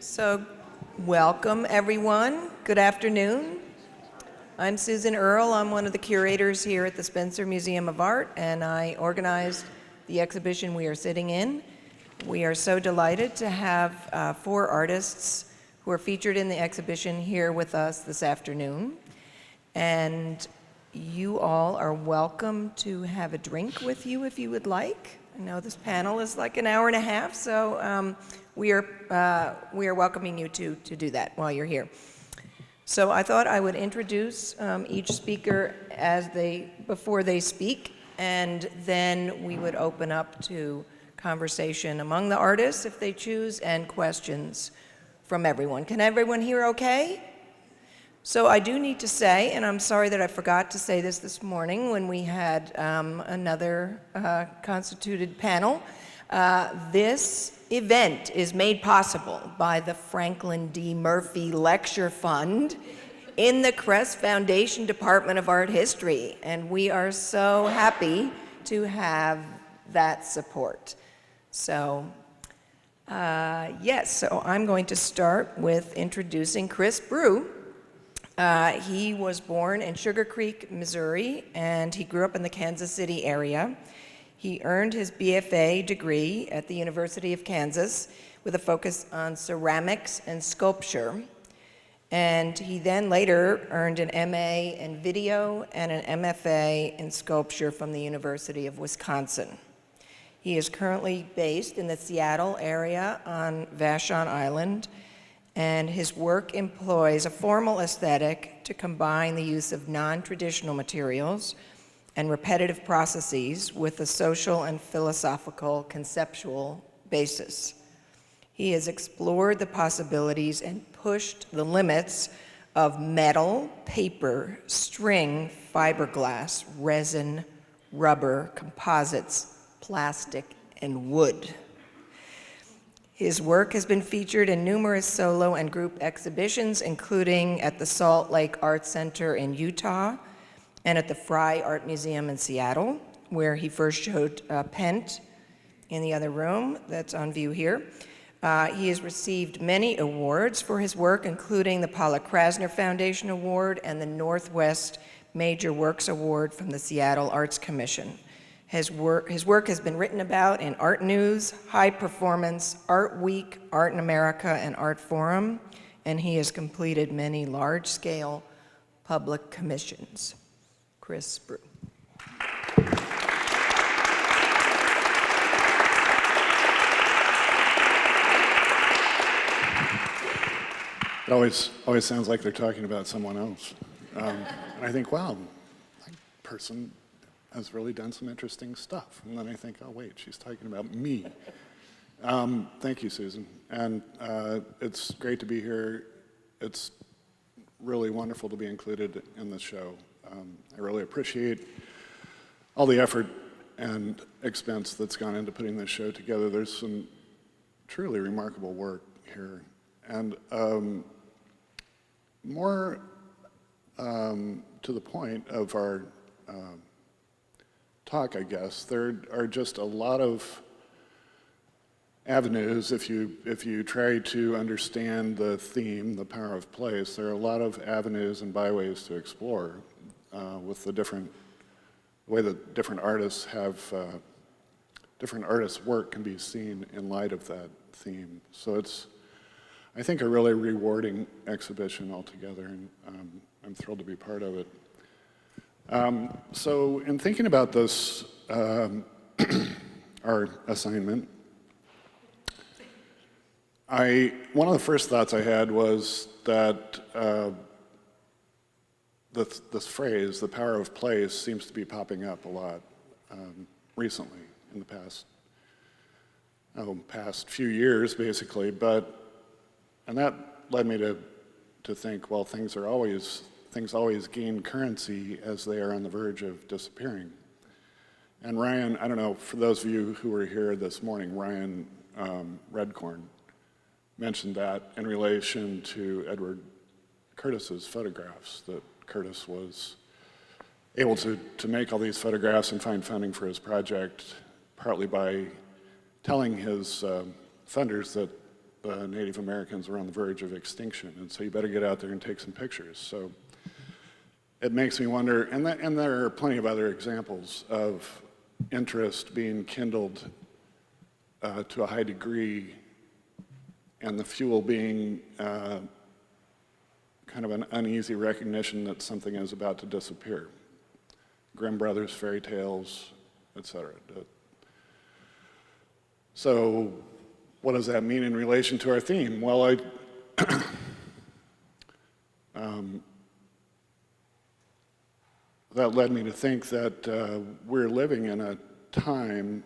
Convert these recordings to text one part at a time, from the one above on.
So, welcome everyone. Good afternoon. I'm Susan Earle. I'm one of the curators here at the Spencer Museum of Art, and I organized the exhibition we are sitting in. We are so delighted to have 4 artists who are featured in the exhibition here with us this afternoon. And you all are welcome to have a drink with you if you would like. I know this panel is like an hour and a half, so we are welcoming you to do that while you're here. So I thought I would introduce each speaker before they speak, and then we would open up to conversation among the artists if they choose, and questions from everyone. Can everyone hear okay? So I do need to say, and I'm sorry that I forgot to say this morning when we had another constituted panel, this event is made possible by the Franklin D. Murphy Lecture Fund in the Cris Foundation Department of Art History, and we are so happy to have that support. So, so I'm going to start with introducing Cris Bruch. He was born in Sugar Creek, Missouri, and he grew up in the Kansas City area. He earned his BFA degree at the University of Kansas with a focus on ceramics and sculpture. And he then later earned an MA in video and an MFA in sculpture from the University of Wisconsin. He is currently based in the Seattle area on Vashon Island, and his work employs a formal aesthetic to combine the use of non-traditional materials and repetitive processes with a social and philosophical conceptual basis. He has explored the possibilities and pushed the limits of metal, paper, string, fiberglass, resin, rubber, composites, plastic, and wood. His work has been featured in numerous solo and group exhibitions, including at the Salt Lake Art Center in Utah and at the Frye Art Museum in Seattle, where he first showed Pent in the other room that's on view here. He has received many awards for his work, including the Paula Krasner Foundation Award and the Northwest Major Works Award from the Seattle Arts Commission. His work has been written about in Art News, High Performance, Art Week, Art in America, and Art Forum, and he has completed many large-scale public commissions. Cris Bruch. It always sounds like they're talking about someone else. And I think, wow, that person has really done some interesting stuff. And then I think, oh wait, she's talking about me. Thank you, Susan. And it's great to be here. It's really wonderful to be included in this show. I really appreciate all the effort and expense that's gone into putting this show together. There's some truly remarkable work here. And more to the point of our talk, I guess, there are just a lot of avenues. If you try to understand the theme, the power of place, there are a lot of avenues and byways to explore with the way that different artists have, different artists' work can be seen in light of that theme. So it's, I think, a really rewarding exhibition altogether, and I'm thrilled to be part of it. So in thinking about this, our assignment, one of the first thoughts I had was that this phrase, the power of place, seems to be popping up a lot recently in the past few years, basically. And that led me to think, well, things always gain currency as they are on the verge of disappearing. And Ryan, I don't know, for those of you who were here this morning, Ryan Redcorn mentioned that in relation to Edward Curtis's photographs, that Curtis was able to make all these photographs and find funding for his project partly by telling his funders that Native Americans were on the verge of extinction, and so you better get out there and take some pictures. So it makes me wonder, and there are plenty of other examples of interest being kindled to a high degree, and the fuel being kind of an uneasy recognition that something is about to disappear. Grimm Brothers fairy tales, etc. So what does that mean in relation to our theme? Well, that led me to think that we're living in a time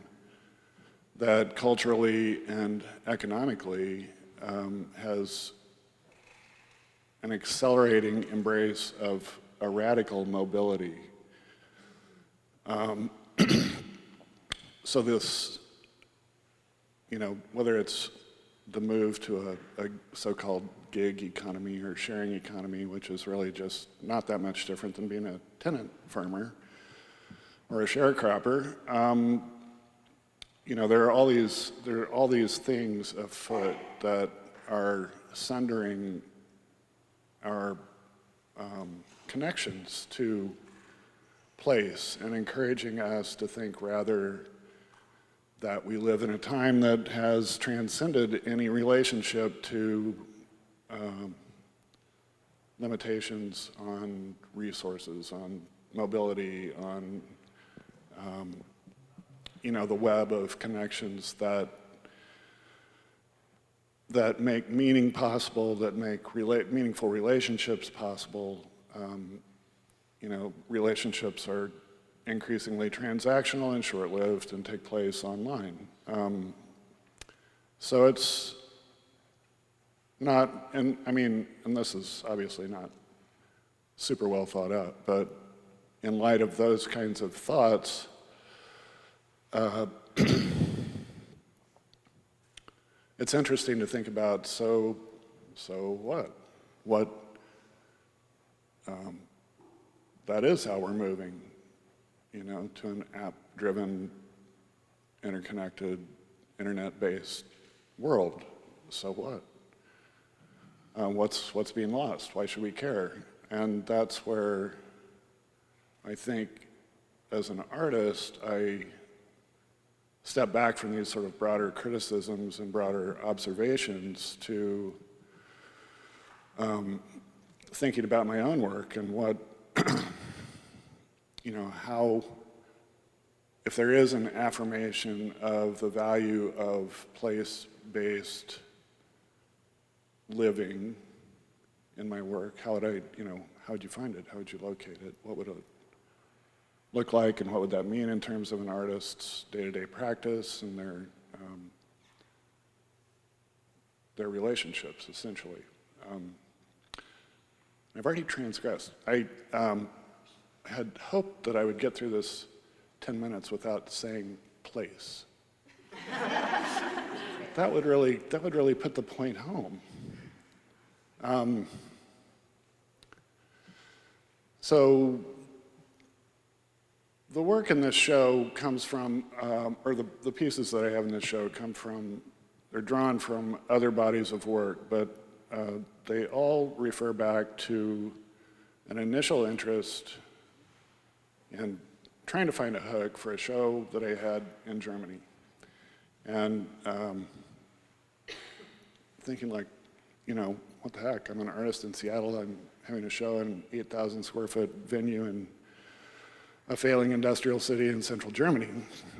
that culturally and economically has an accelerating embrace of a radical mobility. So this, whether it's the move to a so-called gig economy or sharing economy, which is really just not that much different than being a tenant farmer or a sharecropper, there are all these things afoot that are sundering our connections to place and encouraging us to think rather that we live in a time that has transcended any relationship to limitations on resources, on mobility, on the web of connections that make meaning possible, that make meaningful relationships possible. Relationships are increasingly transactional and short-lived and take place online. So it's not, and this is obviously not super well thought out, but in light of those kinds of thoughts, it's interesting to think about, so what? That is how we're moving, to an app-driven, interconnected, internet-based world. So what? What's being lost? Why should we care? And that's where I think, as an artist, I step back from these sort of broader criticisms and broader observations to thinking about my own work and what, how, if there is an affirmation of the value of place-based living in my work, how would you find it? How would you locate it? What would it look like, and what would that mean in terms of an artist's day-to-day practice and their relationships, essentially? I've already transgressed. I had hoped that I would get through this 10 minutes without saying place. That would really put the point home. So the work in this show comes from, or the pieces that I have in this show they're drawn from other bodies of work, but they all refer back to an initial interest in trying to find a hook for a show that I had in Germany. And thinking what the heck, I'm an artist in Seattle, I'm having a show in an 8,000 square foot venue in a failing industrial city in central Germany.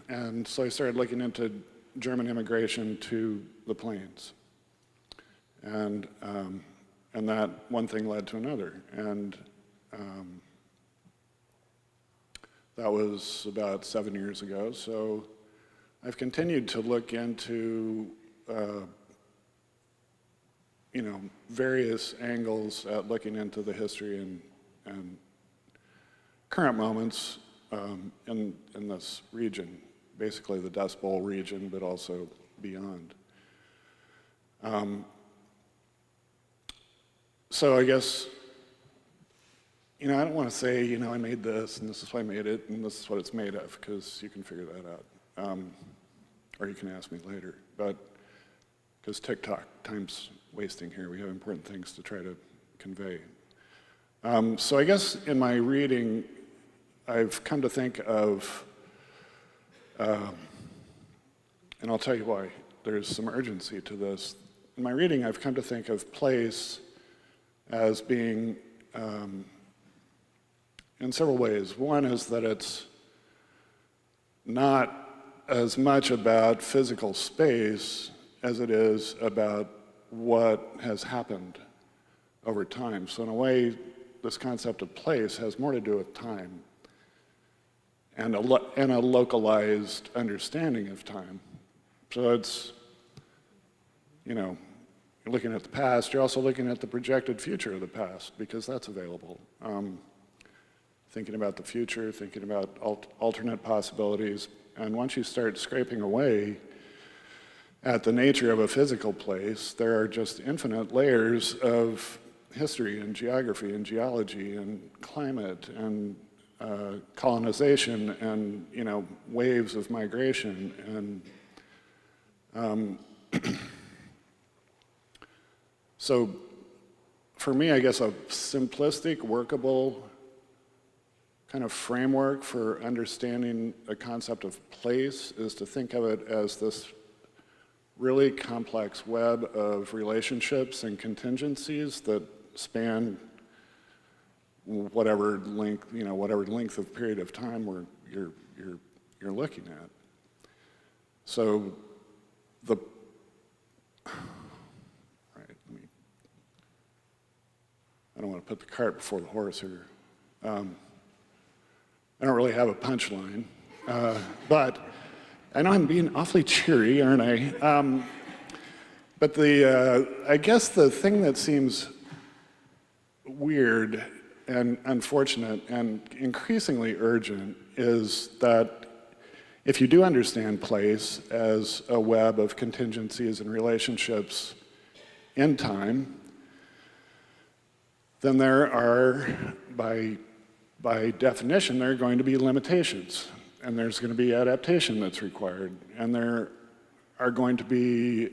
And so I started looking into German immigration to the plains. And that one thing led to another. And that was about 7 years ago. So I've continued to look into various angles at looking into the history and current moments in this region, basically the Dust Bowl region, but also beyond. So I guess, I don't want to say, I made this, and this is why I made it, and this is what it's made of, because you can figure that out. Or you can ask me later. But because TikTok, time's wasting here. We have important things to try to convey. So I guess in my reading, I've come to think of, and I'll tell you why, there's some urgency to this. In my reading, I've come to think of place as being, in several ways. One is that it's not as much about physical space as it is about what has happened over time. So in a way, this concept of place has more to do with time and a localized understanding of time. So it's, you're looking at the past, you're also looking at the projected future of the past, because that's available. Thinking about the future, thinking about alternate possibilities, and once you start scraping away at the nature of a physical place, there are just infinite layers of history and geography and geology and climate and colonization and waves of migration and so for me, I guess a simplistic, workable kind of framework for understanding the concept of place is to think of it as this really complex web of relationships and contingencies that span whatever length of period of time you're looking at. So I don't want to put the cart before the horse here. I don't really have a punchline, but I know I'm being awfully cheery, aren't I? But I guess the thing that seems weird and unfortunate and increasingly urgent is that if you do understand place as a web of contingencies and relationships in time, then there are, by definition, there are going to be limitations, and there's going to be adaptation that's required, and there are going to be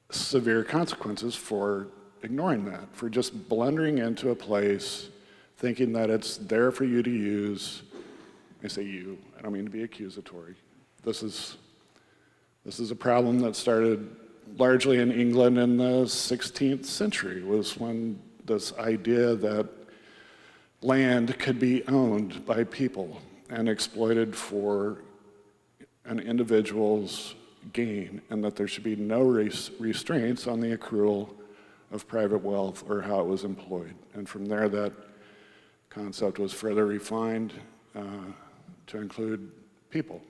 severe consequences for ignoring that, for just blundering into a place, thinking that it's there for you to use. I say you, I don't mean to be accusatory. This is a problem that started largely in England in the 16th century, was when this idea that land could be owned by people and exploited for an individual's gain, and that there should be no restraints on the accrual of private wealth or how it was employed. And from there, that concept was further refined to include people.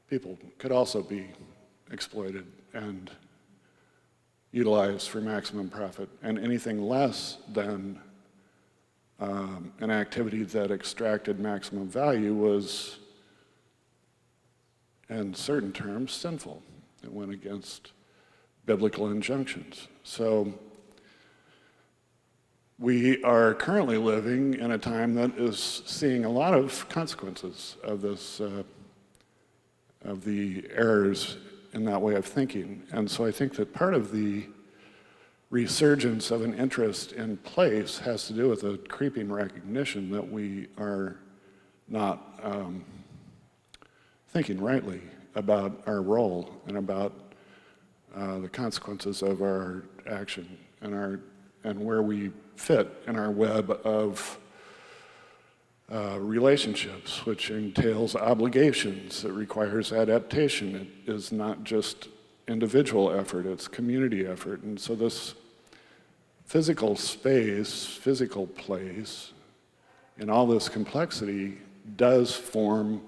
People could also be exploited and utilized for maximum profit, and anything less than an activity that extracted maximum value was, in certain terms, sinful. It went against biblical injunctions. So we are currently living in a time that is seeing a lot of consequences of this, of the errors in that way of thinking. And so I think that part of the resurgence of an interest in place has to do with a creeping recognition that we are not thinking rightly about our role and about the consequences of our action and where we fit in our web of relationships, which entails obligations. It requires adaptation. It is not just individual effort, it's community effort. And so this physical space, physical place, in all this complexity does form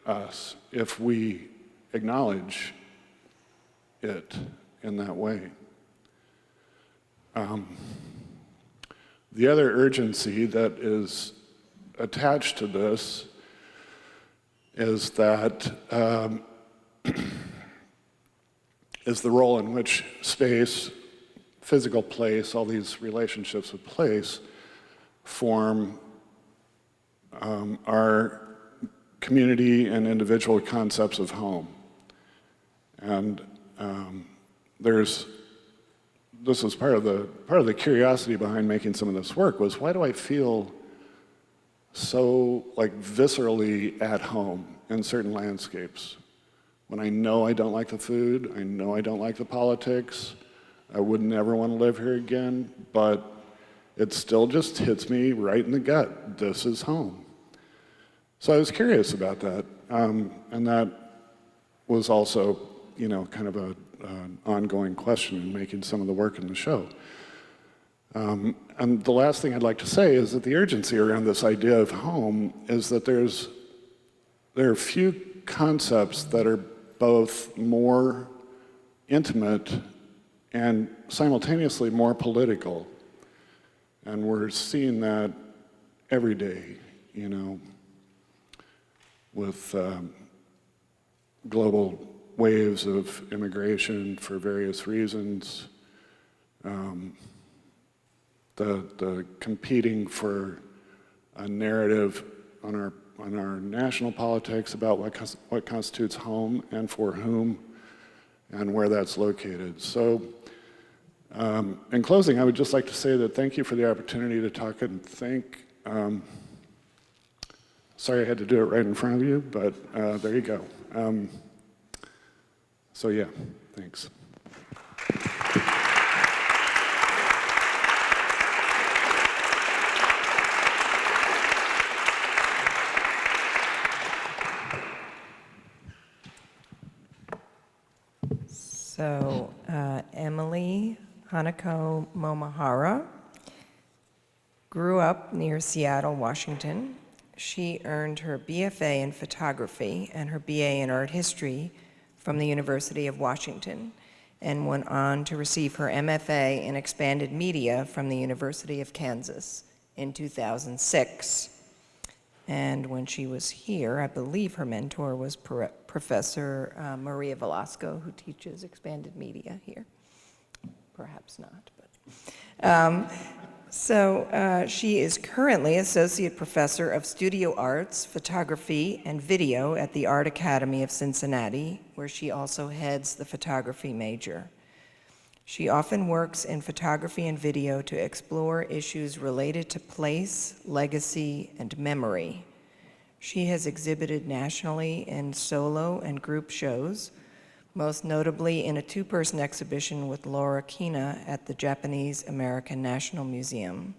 us if we acknowledge it in that way. The other urgency that is attached to this is that is the role in which space, physical place, all these relationships with place form our community and individual concepts of home. And this was part of the curiosity behind making some of this work, was why do I feel so like viscerally at home in certain landscapes when I know I don't like the food, I know I don't like the politics, I would never want to live here again, but it still just hits me right in the gut. This is home. So I was curious about that, and that was also, kind of an ongoing question in making some of the work in the show. And the last thing I'd like to say is that the urgency around this idea of home is that there are few concepts that are both more intimate and simultaneously more political. And we're seeing that every day, with global waves of immigration for various reasons, the competing for a narrative on our national politics about what constitutes home and for whom and where that's located. So in closing, I would just like to say that thank you for the opportunity to talk and think. Sorry I had to do it right in front of you, but there you go. So yeah, thanks. So, Emily Hanako Momohara grew up near Seattle, Washington. She earned her BFA in photography and her BA in art history from the University of Washington, and went on to receive her MFA in expanded media from the University of Kansas in 2006. And when she was here, I believe her mentor was Professor Maria Velasco, who teaches expanded media here. Perhaps not, but. She is currently Associate Professor of Studio Arts, Photography, and Video at the Art Academy of Cincinnati, where she also heads the photography major. She often works in photography and video to explore issues related to place, legacy, and memory. She has exhibited nationally in solo and group shows, most notably in a two-person exhibition with Laura Kina at the Japanese American National Museum.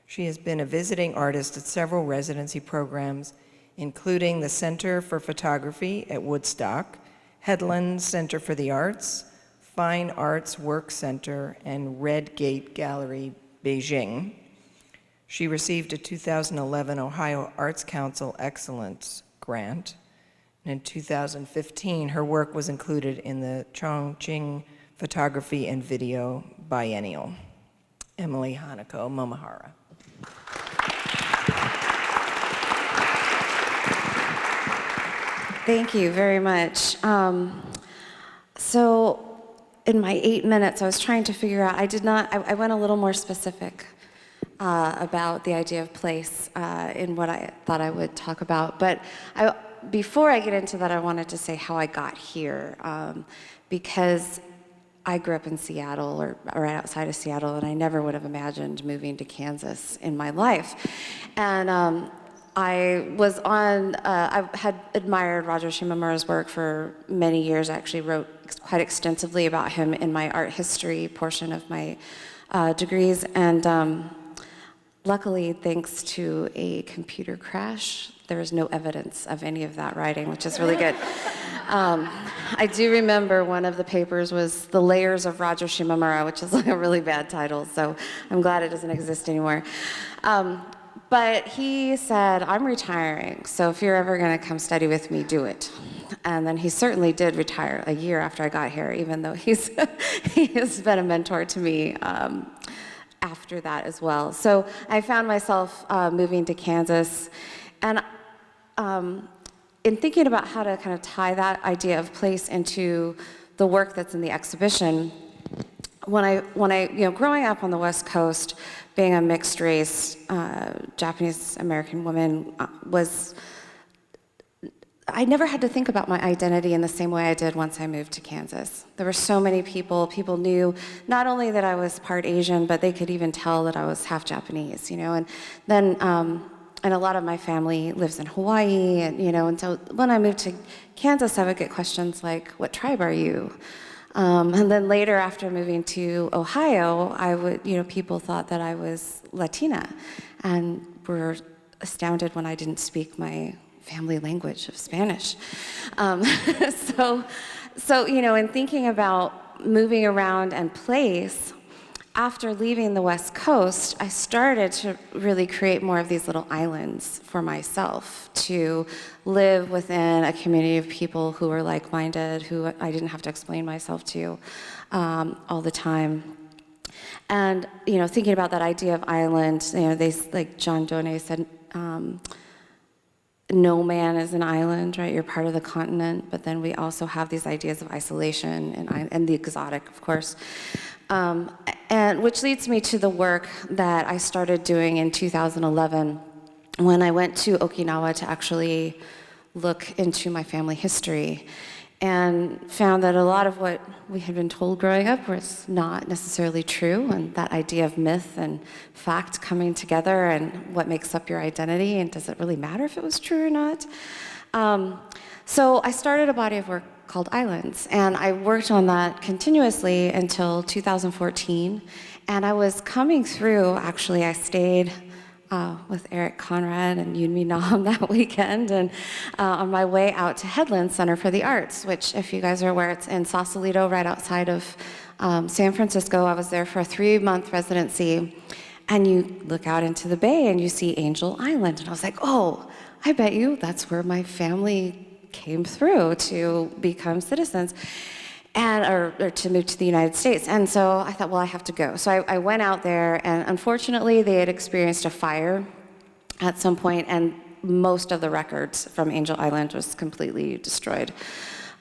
She has been a visiting artist at several residency programs, including the Center for Photography at Woodstock, Headland Center for the Arts, Fine Arts Work Center, and Red Gate Gallery, Beijing. She received a 2011 Ohio Arts Council Excellence Grant. And in 2015, her work was included in the Chongqing Photography and Video Biennial. Emily Hanako Momohara. Thank you very much. So in my 8 minutes, I was trying to figure out, I went a little more specific about the idea of place in what I thought I would talk about. But before I get into that, I wanted to say how I got here, because I grew up in Seattle, or right outside of Seattle, and I never would have imagined moving to Kansas in my life. And I had admired Roger Shimomura's work for many years. I actually wrote quite extensively about him in my art history portion of my degrees. And luckily, thanks to a computer crash, there is no evidence of any of that writing, which is really good. I do remember one of the papers was The Layers of Roger Shimomura, which is like a really bad title, so I'm glad it doesn't exist anymore. But he said, I'm retiring, so if you're ever gonna come study with me, do it. And then he certainly did retire a year after I got here, even though he has been a mentor to me after that as well. So I found myself moving to Kansas, and in thinking about how to kind of tie that idea of place into the work that's in the exhibition, when I growing up on the West Coast, being a mixed race Japanese American woman, was I never had to think about my identity in the same way I did once I moved to Kansas. There were so many people knew not only that I was part Asian, but they could even tell that I was half Japanese, and then, and a lot of my family lives in Hawaii, and so when I moved to Kansas, I would get questions like, what tribe are you? And then later, after moving to Ohio, people thought that I was Latina, and were astounded when I didn't speak my family language of Spanish. In thinking about moving around and place, after leaving the West Coast, I started to really create more of these little islands for myself to live within a community of people who were like-minded, who I didn't have to explain myself to all the time. And, thinking about that idea of island, they, like John Donne said, no man is an island, right? You're part of the continent, but then we also have these ideas of isolation and the exotic, of course. And which leads me to the work that I started doing in 2011 when I went to Okinawa to actually look into my family history, and found that a lot of what we had been told growing up was not necessarily true, and that idea of myth and fact coming together and what makes up your identity, and does it really matter if it was true or not? So I started a body of work called Islands, and I worked on that continuously until 2014, and I was coming through, actually, I stayed with Eric Conrad and Yunmi Nam that weekend, and on my way out to Headland Center for the Arts, which, if you guys are aware, it's in Sausalito, right outside of San Francisco. I was there for a 3-month residency, and you look out into the bay and you see Angel Island, and I was like, oh, I bet you that's where my family came through to become citizens. Or to move to the United States. And so I thought, well, I have to go. So I went out there, and unfortunately, they had experienced a fire at some point, and most of the records from Angel Island was completely destroyed.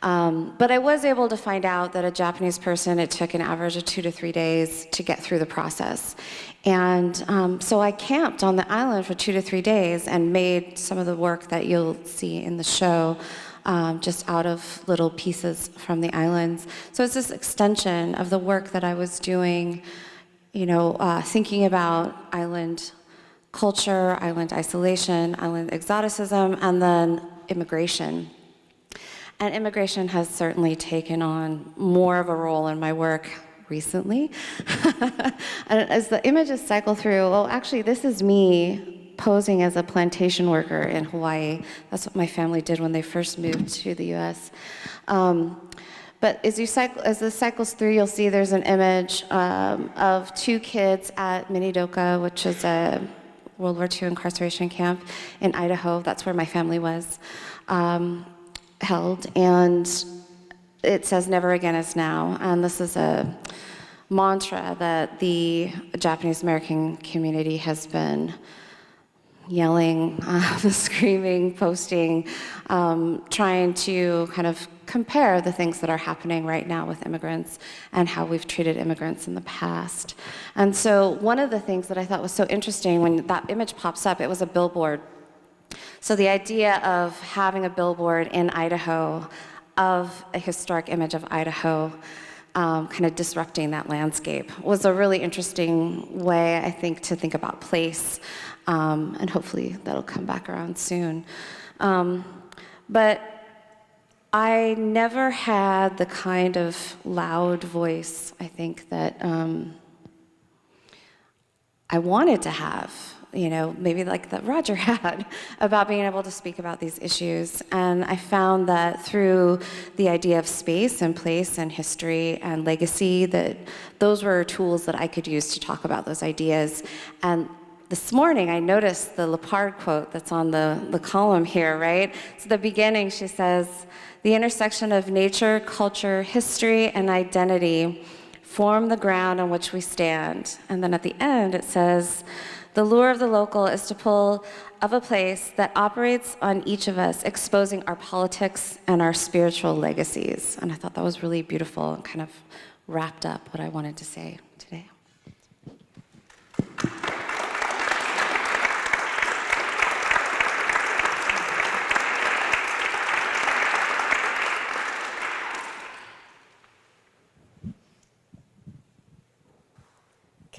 But I was able to find out that a Japanese person, it took an average of 2 to 3 days to get through the process. And so I camped on the island for 2 to 3 days and made some of the work that you'll see in the show just out of little pieces from the islands. So it's this extension of the work that I was doing, thinking about island culture, island isolation, island exoticism, and then immigration. And immigration has certainly taken on more of a role in my work recently. And as the images cycle through, well, actually, this is me posing as a plantation worker in Hawaii. That's what my family did when they first moved to the US. But as this cycles through, you'll see there's an image of 2 kids at Minidoka, which is a World War II incarceration camp in Idaho. That's where my family was held. And it says, "Never again is now." And this is a mantra that the Japanese American community has been yelling, screaming, posting, trying to kind of compare the things that are happening right now with immigrants and how we've treated immigrants in the past. And so one of the things that I thought was so interesting when that image pops up, it was a billboard. So the idea of having a billboard in Idaho of a historic image of Idaho kind of disrupting that landscape was a really interesting way, I think, to think about place. And hopefully that'll come back around soon. But I never had the kind of loud voice, I think, that I wanted to have, maybe like that Roger had, about being able to speak about these issues. And I found that through the idea of space and place and history and legacy, that those were tools that I could use to talk about those ideas. And this morning, I noticed the Lepard quote that's on the column here, right? So at the beginning, she says, "The intersection of nature, culture, history, and identity form the ground on which we stand." And then at the end, it says, "The lure of the local is to pull of a place that operates on each of us, exposing our politics and our spiritual legacies." And I thought that was really beautiful and kind of wrapped up what I wanted to say today.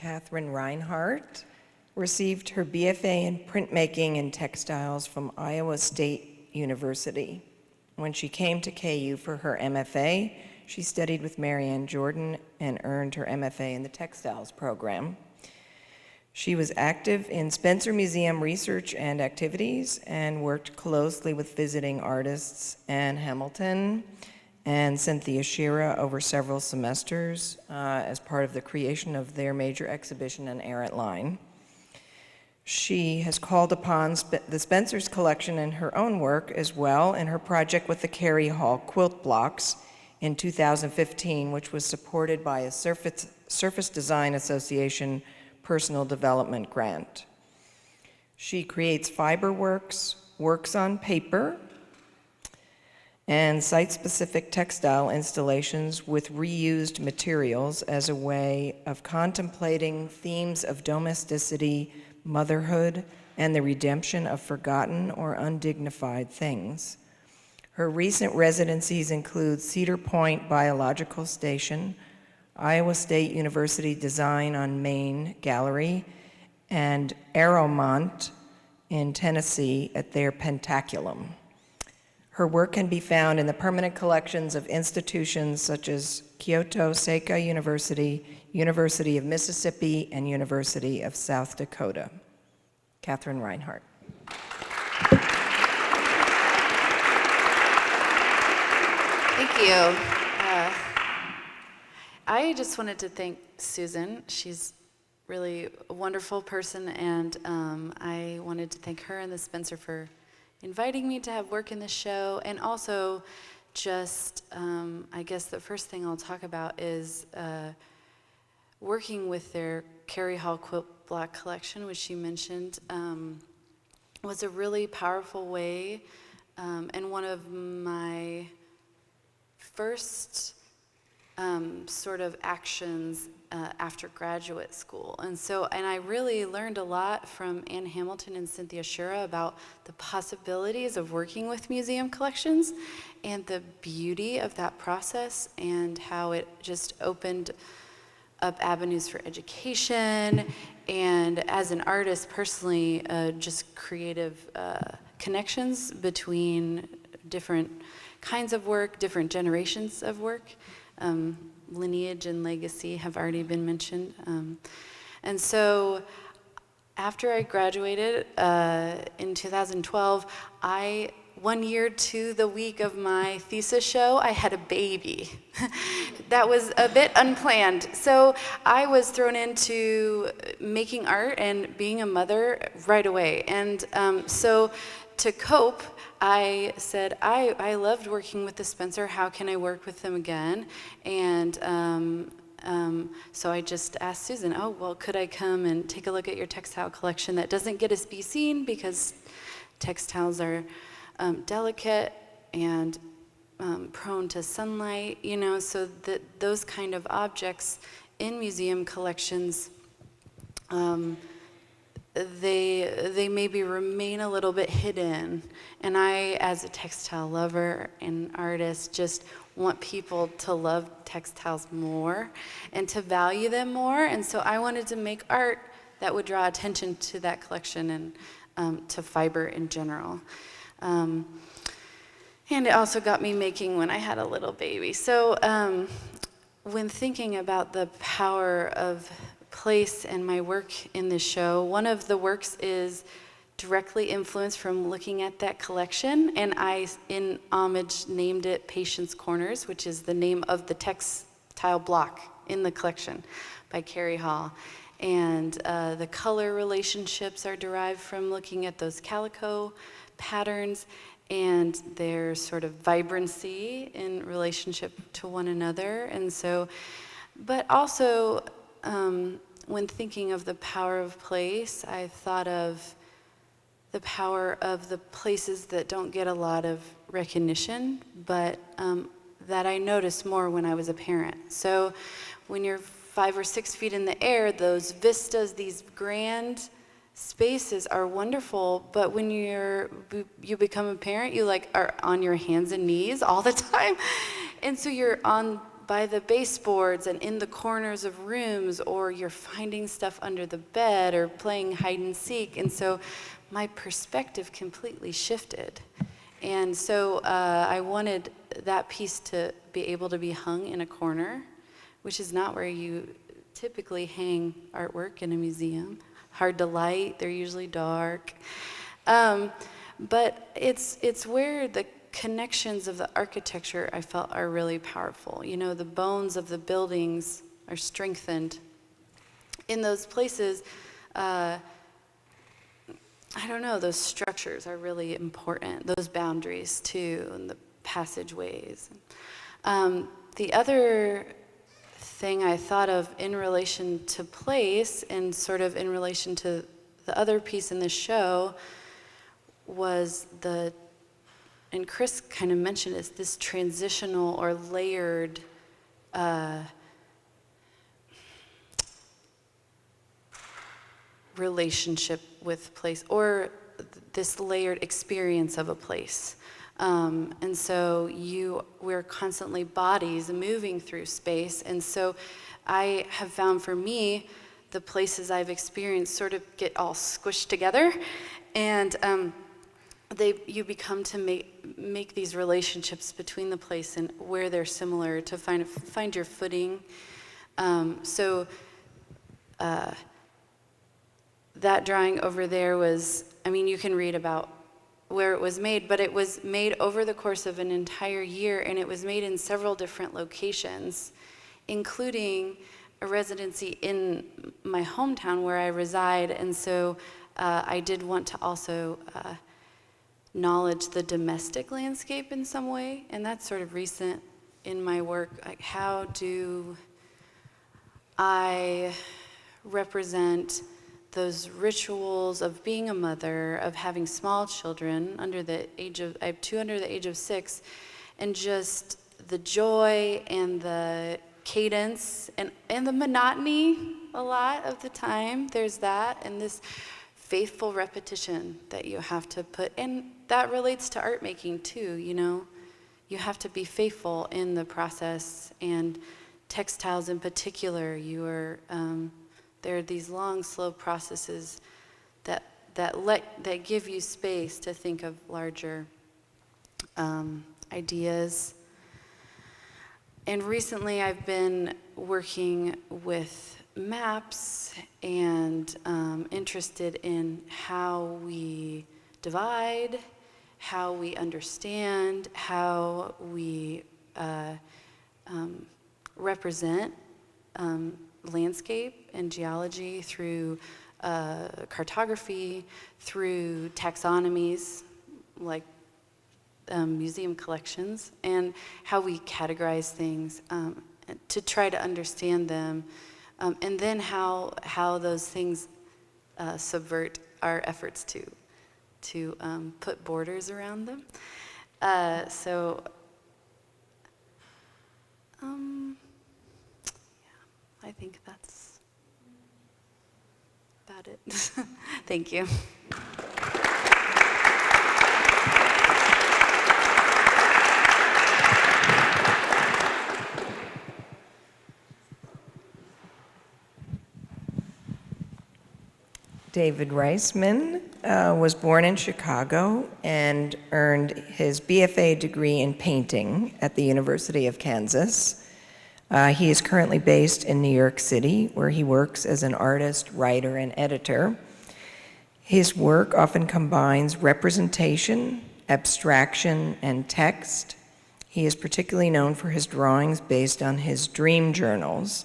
Catherine Reinhart received her BFA in printmaking and textiles from Iowa State University. When she came to KU for her MFA, she studied with Marianne Jordan and earned her MFA in the textiles program. She was active in Spencer Museum research and activities and worked closely with visiting artists Anne Hamilton and Cynthia Shira over several semesters as part of the creation of their major exhibition, An Errant Line. She has called upon the Spencer's collection in her own work as well in her project with the Cary Hall quilt blocks in 2015, which was supported by a Surface Design Association personal development grant. She creates fiber works, works on paper, and site-specific textile installations with reused materials as a way of contemplating themes of domesticity, motherhood, and the redemption of forgotten or undignified things. Her recent residencies include Cedar Point Biological Station, Iowa State University Design on Main Gallery, and Arrowmont in Tennessee at their Pentaculum. Her work can be found in the permanent collections of institutions such as Kyoto Seika University, University of Mississippi, and University of South Dakota. Catherine Reinhart. Thank you. I just wanted to thank Susan. She's really a wonderful person, and I wanted to thank her and the Spencer for inviting me to have work in the show, and also just, I guess the first thing I'll talk about is working with their Cary Hall quilt block collection, which she mentioned, was a really powerful way, and one of my first sort of actions after graduate school. And I really learned a lot from Anne Hamilton and Cynthia Shira about the possibilities of working with museum collections and the beauty of that process and how it just opened up avenues for education and, as an artist personally, just creative connections between different kinds of work, different generations of work. Lineage and legacy have already been mentioned. And so after I graduated in 2012, one year to the week of my thesis show, I had a baby. That was a bit unplanned. So I was thrown into making art and being a mother right away. And so to cope, I said, I loved working with the Spencer. How can I work with them again? And so I just asked Susan, oh, well, could I come and take a look at your textile collection that doesn't get to be seen because textiles are delicate and prone to sunlight, so that those kind of objects in museum collections, they maybe remain a little bit hidden. And I, as a textile lover and artist, just want people to love textiles more and to value them more. And so I wanted to make art that would draw attention to that collection and to fiber in general. And it also got me making when I had a little baby. So when thinking about the power of place and my work in this show, one of the works is directly influenced from looking at that collection, and I, in homage, named it Patience Corners, which is the name of the textile block in the collection by Cary Hall. And the color relationships are derived from looking at those calico patterns and their sort of vibrancy in relationship to one another. And so, but also, when thinking of the power of place, I thought of the power of the places that don't get a lot of recognition, but that I noticed more when I was a parent. So when you're 5 or 6 feet in the air, those vistas, these grand spaces are wonderful, but when you become a parent, you are on your hands and knees all the time. And so you're on by the baseboards and in the corners of rooms, or you're finding stuff under the bed or playing hide and seek. And so my perspective completely shifted. And so I wanted that piece to be able to be hung in a corner, which is not where you typically hang artwork in a museum. Hard to light, they're usually dark. But it's where the connections of the architecture, I felt, are really powerful. You know, the bones of the buildings are strengthened. In those places, I don't know, those structures are really important, those boundaries too, and the passageways. The other thing I thought of in relation to place and sort of in relation to the other piece in this show was and Cris kind of mentioned is this transitional or layered relationship with place, or this layered experience of a place. And so we're constantly bodies moving through space. And so I have found for me, the places I've experienced sort of get all squished together, and you become to make these relationships between the place and where they're similar to find your footing. That drawing over there was, I mean, you can read about where it was made, but it was made over the course of an entire year, and it was made in several different locations, including a residency in my hometown where I reside. And so I did want to also acknowledge the domestic landscape in some way, and that's sort of recent in my work. Like, how do I represent those rituals of being a mother, of having small children under the age of, I have 2 under the age of 6, and just the joy and the cadence and the monotony a lot of the time. There's that, and this faithful repetition that you have to put, and that relates to art making too, you know. You have to be faithful in the process, and textiles in particular, there are these long, slow processes that give you space to think of larger ideas. And recently I've been working with maps and interested in how we divide, how we understand, how we represent landscape and geology through cartography, through taxonomies like museum collections, and how we categorize things to try to understand them, and then how those things subvert our efforts to put borders around them. I think that's about it. Thank you. David Reisman was born in Chicago and earned his BFA degree in painting at the University of Kansas. He is currently based in New York City, where he works as an artist, writer, and editor. His work often combines representation, abstraction, and text. He is particularly known for his drawings based on his dream journals,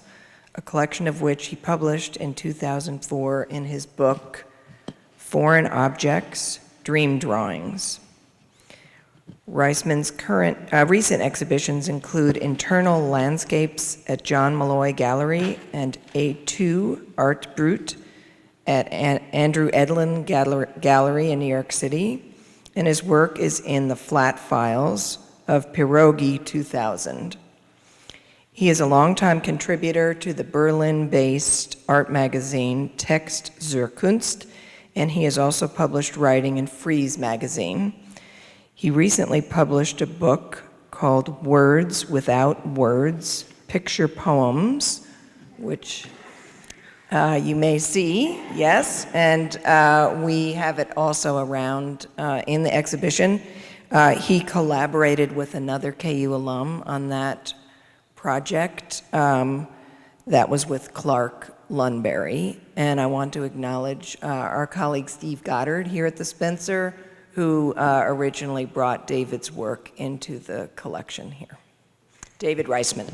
a collection of which he published in 2004 in his book, Foreign Objects, Dream Drawings. Reisman's recent exhibitions include Internal Landscapes at John Malloy Gallery and A2 Art Brut at Andrew Edlin Gallery in New York City, and his work is in the flat files of Pierogi 2000. He is a longtime contributor to the Berlin-based art magazine Text zur Kunst, and he has also published writing in Frieze magazine. He recently published a book called Words Without Words, picture poems, which you may see, yes, and we have it also around in the exhibition. He collaborated with another KU alum on that project. That was with Clark Lunbury, and I want to acknowledge our colleague Steve Goddard here at the Spencer, who originally brought David's work into the collection here. David Reisman.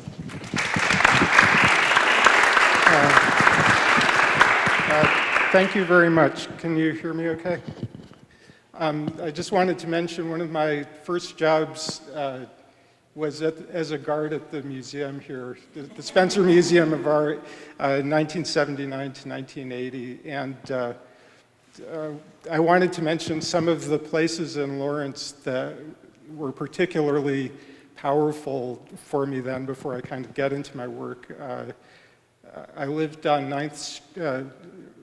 Thank you very much. Can you hear me okay? I just wanted to mention one of my first jobs was as a guard at the museum here, the Spencer Museum of Art, 1979 to 1980. And I wanted to mention some of the places in Lawrence that were particularly powerful for me then before I kind of get into my work. I lived on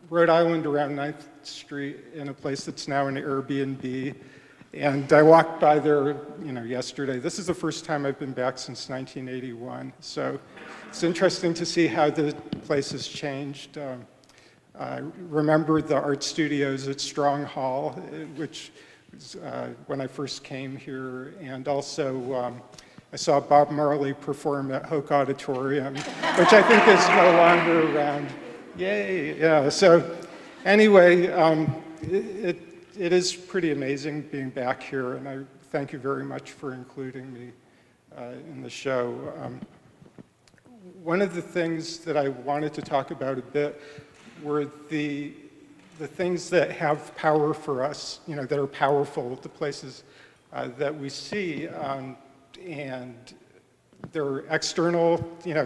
Rhode Island around 9th Street in a place that's now an Airbnb. And I walked by there, yesterday. This is the first time I've been back since 1981. So it's interesting to see how the place has changed. I remember the art studios at Strong Hall, which was when I first came here. And also, I saw Bob Marley perform at Hoke Auditorium, which I think is no longer around. Yay, yeah. So anyway, it is pretty amazing being back here, and I thank you very much for including me in the show. One of the things that I wanted to talk about a bit were the things that have power for us, that are powerful, the places that we see, and they're external,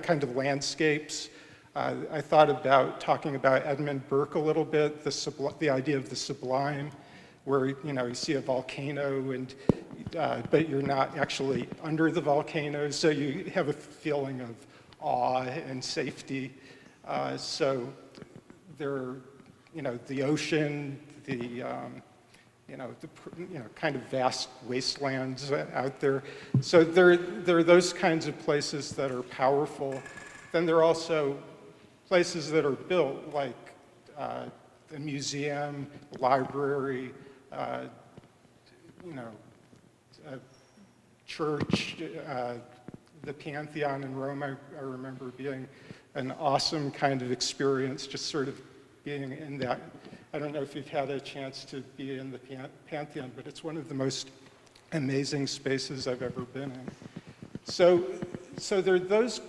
kind of landscapes. I thought about talking about Edmund Burke a little bit, the idea of the sublime, where you see a volcano, but you're not actually under the volcano, so you have a feeling of awe and safety. So there, the ocean, the kind of vast wastelands out there. So there are those kinds of places that are powerful. Then there are also places that are built, like a museum, a library, a church, the Pantheon in Rome. I remember being an awesome kind of experience, just sort of being in that. I don't know if you've had a chance to be in the Pantheon, but it's one of the most amazing spaces I've ever been in. So there are those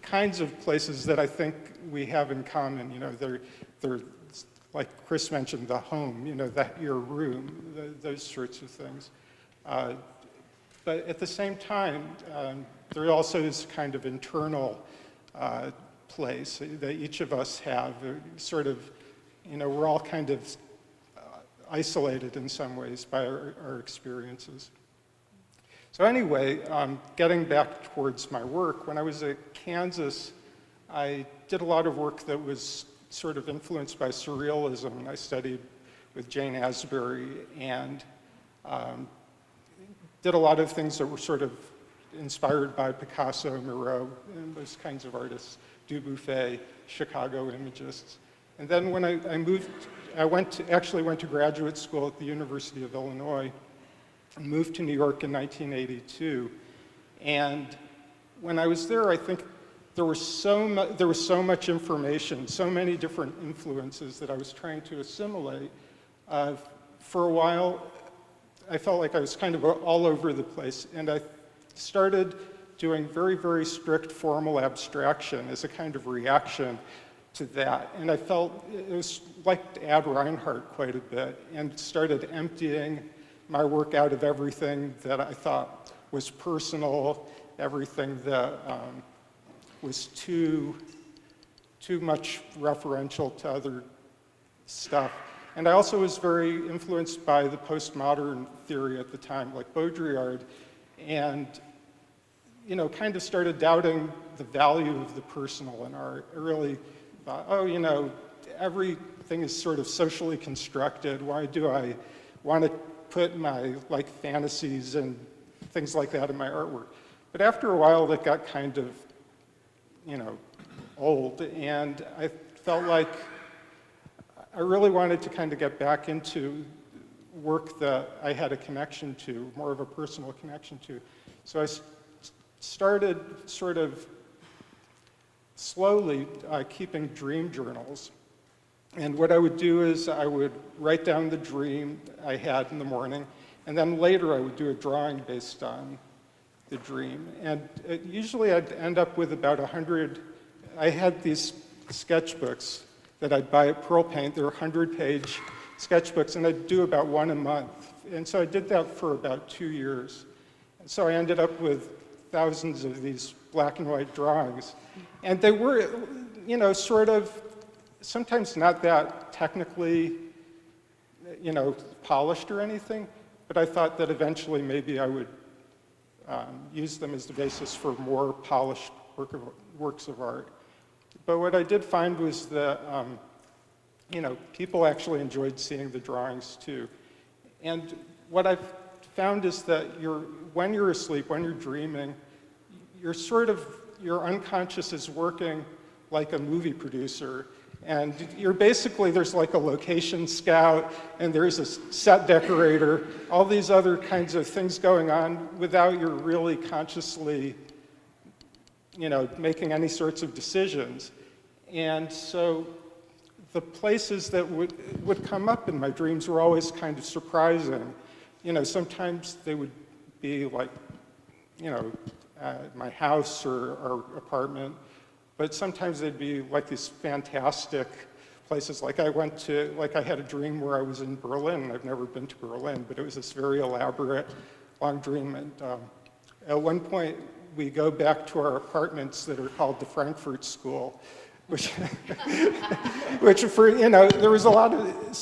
kinds of places that I think we have in common. They're like Cris mentioned, the home, your room, those sorts of things. But at the same time, there also is kind of internal place that each of us have. Sort of, we're all kind of isolated in some ways by our experiences. So anyway, getting back towards my work, when I was at Kansas, I did a lot of work that was sort of influenced by surrealism. I studied with Jane Asbury and did a lot of things that were sort of inspired by Picasso, Miro, and those kinds of artists, Dubuffet, Chicago Imagists. And then when I moved, I actually went to graduate school at the University of Illinois and moved to New York in 1982. And when I was there, I think there was so much information, so many different influences that I was trying to assimilate. For a while, I felt like I was kind of all over the place, and I started doing very, very strict formal abstraction as a kind of reaction to that. And I felt it was like to add Reinhart quite a bit, and started emptying my work out of everything that I thought was personal, everything that was too much referential to other stuff. And I also was very influenced by the postmodern theory at the time, like Baudrillard, and kind of started doubting the value of the personal in art. I really thought, everything is sort of socially constructed. Why do I want to put my fantasies and things like that in my artwork? But after a while, that got kind of old, and I felt like I really wanted to kind of get back into work that I had a connection to, more of a personal connection to. So I started sort of slowly keeping dream journals. And what I would do is I would write down the dream I had in the morning, and then later I would do a drawing based on the dream. And usually I'd end up with about 100. I had these sketchbooks that I'd buy at Pearl Paint. They're 100-page sketchbooks, and I'd do about one a month. And so I did that for about 2 years. And so I ended up with thousands of these black and white drawings. And they were, sort of, sometimes not that technically, polished or anything, but I thought that eventually maybe I would use them as the basis for more polished works of art. But what I did find was that, people actually enjoyed seeing the drawings too. And what I've found is that when you're asleep, when you're dreaming, your unconscious is working like a movie producer. And there's like a location scout, and there's a set decorator, all these other kinds of things going on without you really consciously, making any sorts of decisions. And so the places that would come up in my dreams were always kind of surprising. Sometimes they would be like, my house or our apartment, but sometimes they'd be like these fantastic places. Like I had a dream where I was in Berlin. I've never been to Berlin, but it was this very elaborate, long dream. And at one point, we go back to our apartments that are called the Frankfurt School, which for, there was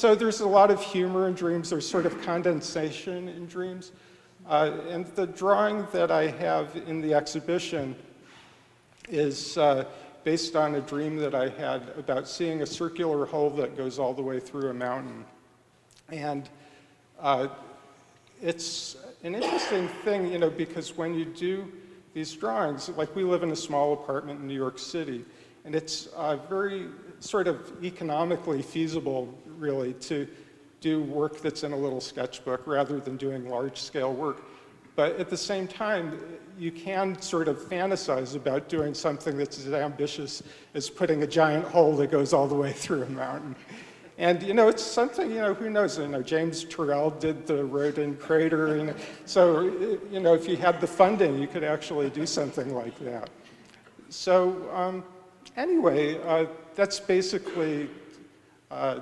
there's a lot of humor in dreams. There's sort of condensation in dreams. And the drawing that I have in the exhibition is based on a dream that I had about seeing a circular hole that goes all the way through a mountain. And it's an interesting thing, because when you do these drawings, like we live in a small apartment in New York City, and it's very sort of economically feasible, really, to do work that's in a little sketchbook rather than doing large-scale work. But at the same time, you can sort of fantasize about doing something that's as ambitious as putting a giant hole that goes all the way through a mountain. And it's something, who knows, James Turrell did the Rodin crater, and so, if you had the funding, you could actually do something like that. So anyway, that's basically my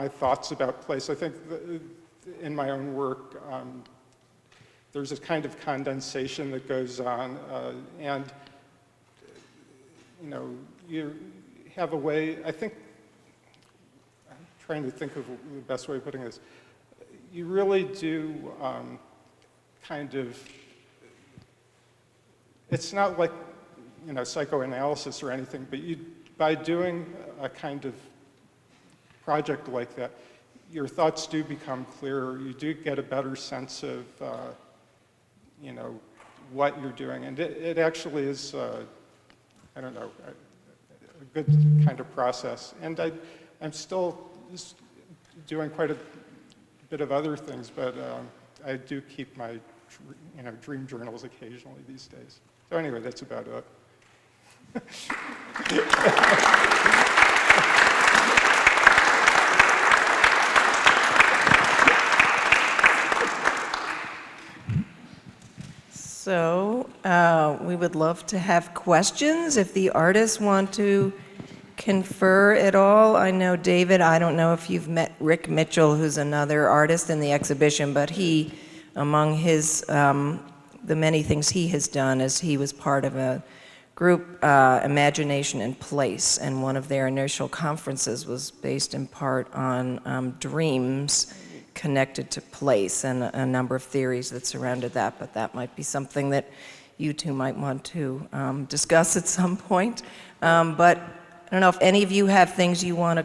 thoughts about place. I think in my own work, there's a kind of condensation that goes on, and you have a way, I'm trying to think of the best way of putting this. You really do kind of, it's not like, psychoanalysis or anything, but by doing a kind of project like that, your thoughts do become clearer. You do get a better sense of, what you're doing. And it actually is, a good kind of process. And I'm still doing quite a bit of other things, but I do keep my, dream journals occasionally these days. So anyway, that's about it. So we would love to have questions if the artists want to confer at all. I know, David, I don't know if you've met Rick Mitchell, who's another artist in the exhibition, but he, among his, the many things he has done is he was part of a group, Imagination and Place, and one of their initial conferences was based in part on dreams connected to place and a number of theories that surrounded that, but that might be something that you two might want to discuss at some point. But I don't know if any of you have things you want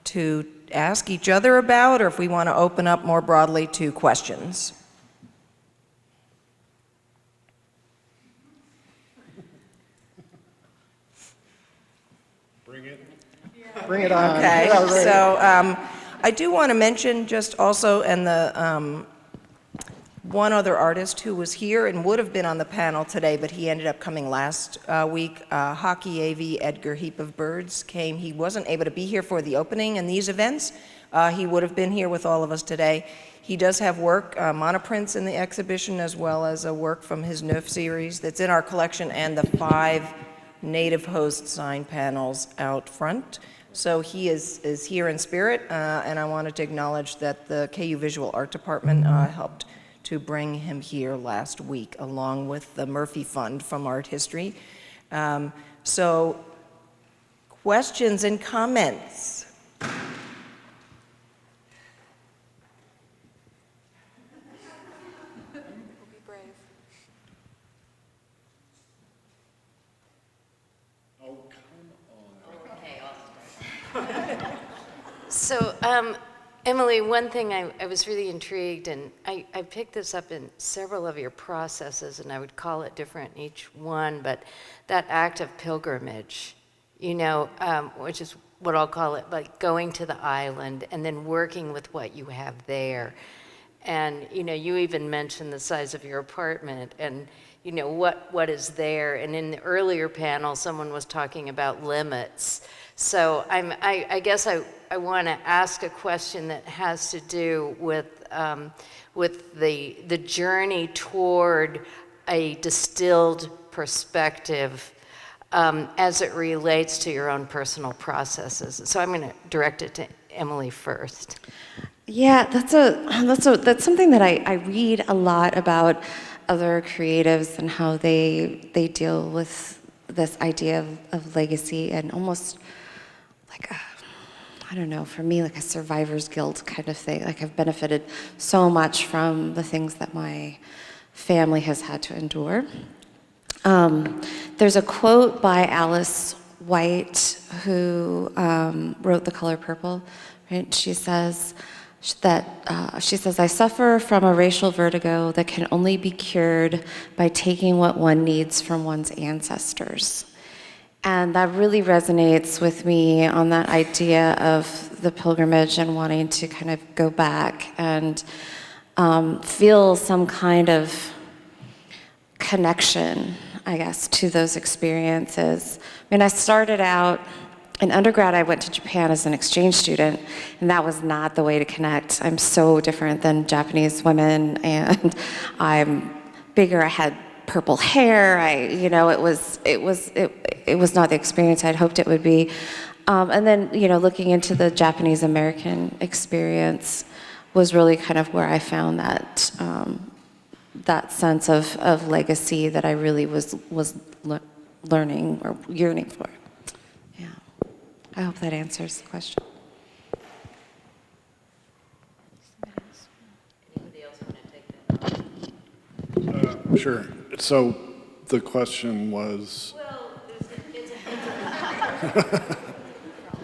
to ask each other about, or if we want to open up more broadly to questions. Bring it on. Okay, Yeah, right. so I do want to mention just also, and one other artist who was here and would have been on the panel today, but he ended up coming last week, Hockey AV Edgar Heap of Birds came. He wasn't able to be here for the opening and these events. He would have been here with all of us today. He does have work, monoprints in the exhibition, as well as a work from his Neuf series that's in our collection, and the 5 native host sign panels out front. So he is here in spirit, and I wanted to acknowledge that the KU Visual Art Department helped to bring him here last week, along with the Murphy Fund from Art History. So, questions and comments? So, Emily, one thing I was really intrigued, and I picked this up in several of your processes, and I would call it different in each one, but that act of pilgrimage, you know, which is what I'll call it, like going to the island and then working with what you have there. And, you know, you even mentioned the size of your apartment and, you know, what is there. And in the earlier panel, someone was talking about limits. So I guess I want to ask a question that has to do with the journey toward a distilled perspective as it relates to your own personal processes. So I'm going to direct it to Emily first. Yeah, that's something that I read a lot about other creatives and how they deal with this idea of legacy and almost like I don't know, for me, like a survivor's guilt kind of thing. Like I've benefited so much from the things that my family has had to endure. There's a quote by Alice White, who wrote The Color Purple, right? She says, I suffer from a racial vertigo that can only be cured by taking what one needs from one's ancestors. And that really resonates with me on that idea of the pilgrimage and wanting to kind of go back and feel some kind of connection, I guess, to those experiences. I mean, I started out in undergrad, I went to Japan as an exchange student, and that was not the way to connect. I'm so different than Japanese women, and I'm bigger. I had purple hair. It was not the experience I'd hoped it would be. And then, looking into the Japanese American experience was really kind of where I found that that sense of legacy that I really was learning or yearning for. Yeah, I hope that answers the question. Anybody else want to take that? Sure. So the question was... Well,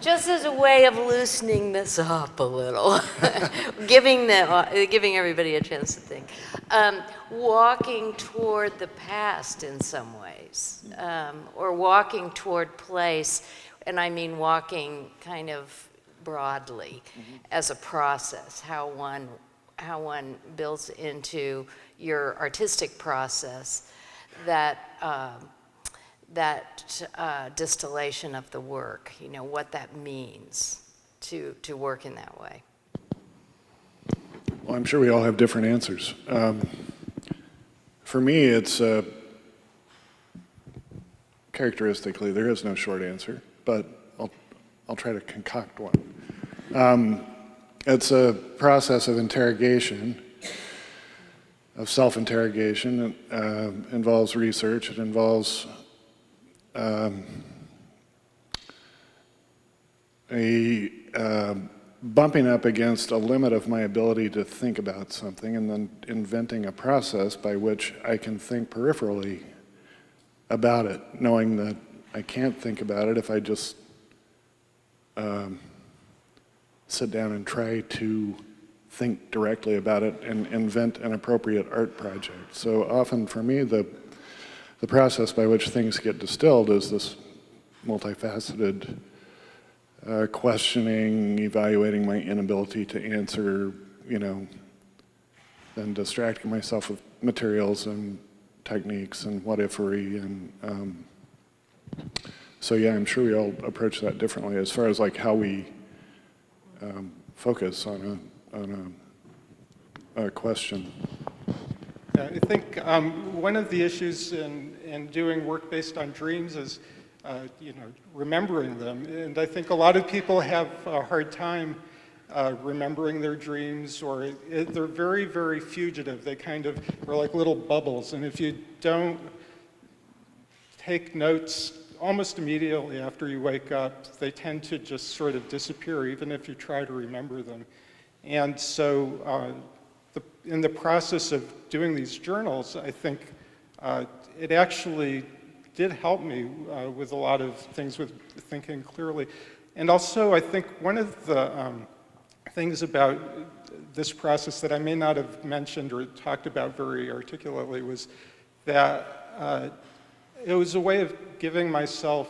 just as a way of loosening this up a little, giving everybody a chance to think, walking toward the past in some ways, or walking toward place, and I mean walking kind of broadly as a process, how one builds into your artistic process that distillation of the work, what that means to work in that way. Well, I'm sure we all have different answers. For me, it's characteristically, there is no short answer, but I'll try to concoct one. It's a process of interrogation, of self-interrogation. It involves research. It involves bumping up against a limit of my ability to think about something and then inventing a process by which I can think peripherally about it, knowing that I can't think about it if I just sit down and try to think directly about it and invent an appropriate art project. So often for me, the process by which things get distilled is this multifaceted questioning, evaluating my inability to answer, then distracting myself with materials and techniques and what-ifery. And so yeah, I'm sure we all approach that differently as far as like how we focus on a question. Yeah, I think one of the issues in doing work based on dreams is, remembering them. And I think a lot of people have a hard time remembering their dreams, or they're very, very fugitive. They kind of are like little bubbles. And if you don't take notes almost immediately after you wake up, they tend to just sort of disappear, even if you try to remember them. And so in the process of doing these journals, I think it actually did help me with a lot of things with thinking clearly. And also, I think one of the things about this process that I may not have mentioned or talked about very articulately was that it was a way of giving myself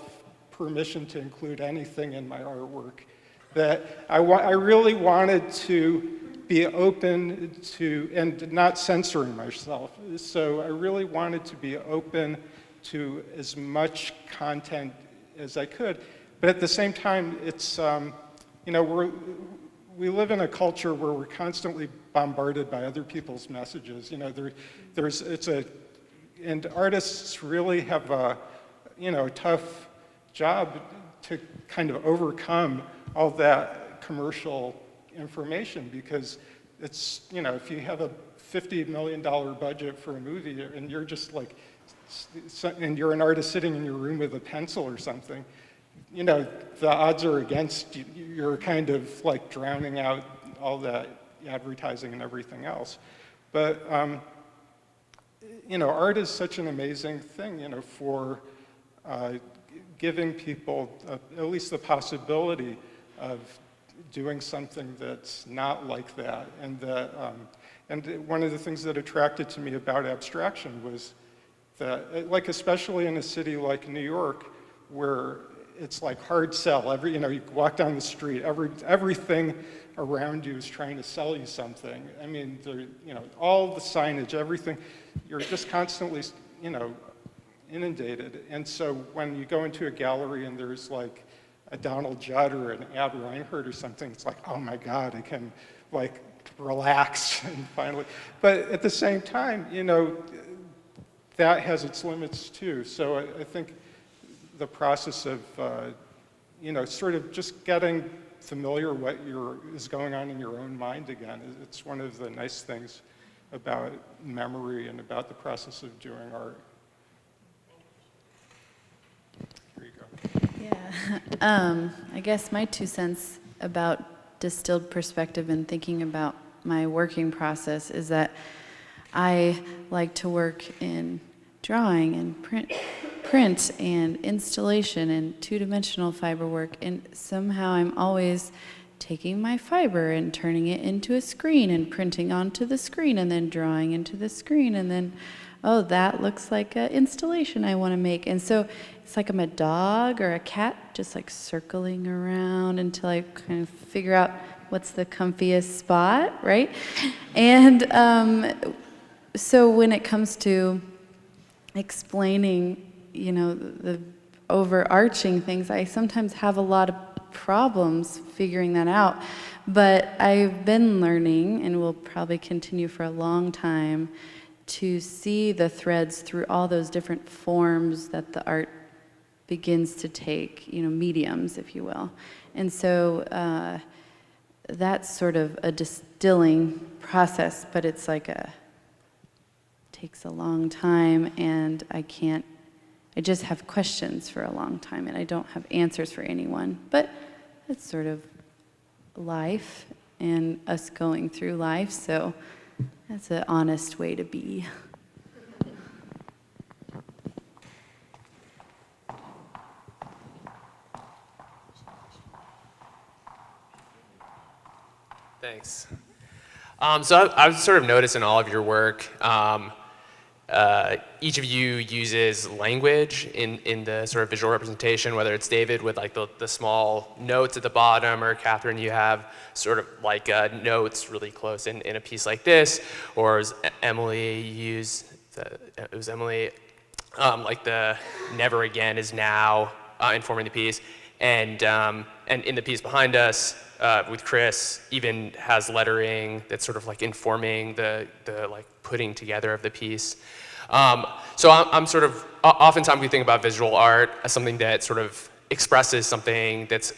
permission to include anything in my artwork. That I really wanted to be open to, and not censoring myself. So I really wanted to be open to as much content as I could. But at the same time, it's, we live in a culture where we're constantly bombarded by other people's messages. And artists really have a tough job to kind of overcome all that commercial information, because it's, if you have a $50 million budget for a movie and you're just like, and you're an artist sitting in your room with a pencil or something, the odds are against you. You're kind of like drowning out all that advertising and everything else. But, art is such an amazing thing, for giving people at least the possibility of doing something that's not like that. And and one of the things that attracted to me about abstraction was that, like, especially in a city like New York, where it's like hard sell. You walk down the street, everything around you is trying to sell you something. I mean, all the signage, everything, you're just constantly, inundated. And so when you go into a gallery and there's like a Donald Judd or an Ab Reinhart or something, it's like, oh my God, I can like relax and finally. But at the same time, that has its limits too. So I think the process of, sort of just getting familiar what is going on in your own mind again, it's one of the nice things about memory and about the process of doing art. Here you go. Yeah. I guess my 2 cents about distilled perspective and thinking about my working process is that I like to work in drawing and print and installation and two-dimensional fiber work, and somehow I'm always taking my fiber and turning it into a screen and printing onto the screen and then drawing into the screen, and then, oh, that looks like an installation I want to make. And so it's like I'm a dog or a cat just like circling around until I kind of figure out what's the comfiest spot, right? And so when it comes to explaining, the overarching things, I sometimes have a lot of problems figuring that out. But I've been learning, and will probably continue for a long time, to see the threads through all those different forms that the art begins to take, mediums, if you will. And so that's sort of a distilling process, but it's like takes a long time, and I just have questions for a long time, and I don't have answers for anyone. But it's sort of life and us going through life, so that's an honest way to be. Thanks. So I've sort of noticed in all of your work, each of you uses language in the sort of visual representation, whether it's David with like the small notes at the bottom, or Catherine, you have sort of like notes really close in a piece like this, or as Emily like the never again is now informing the piece, and in the piece behind us with Cris even has lettering that's sort of like informing the like putting together of the piece. So I'm sort of, oftentimes we think about visual art as something that sort of expresses something that's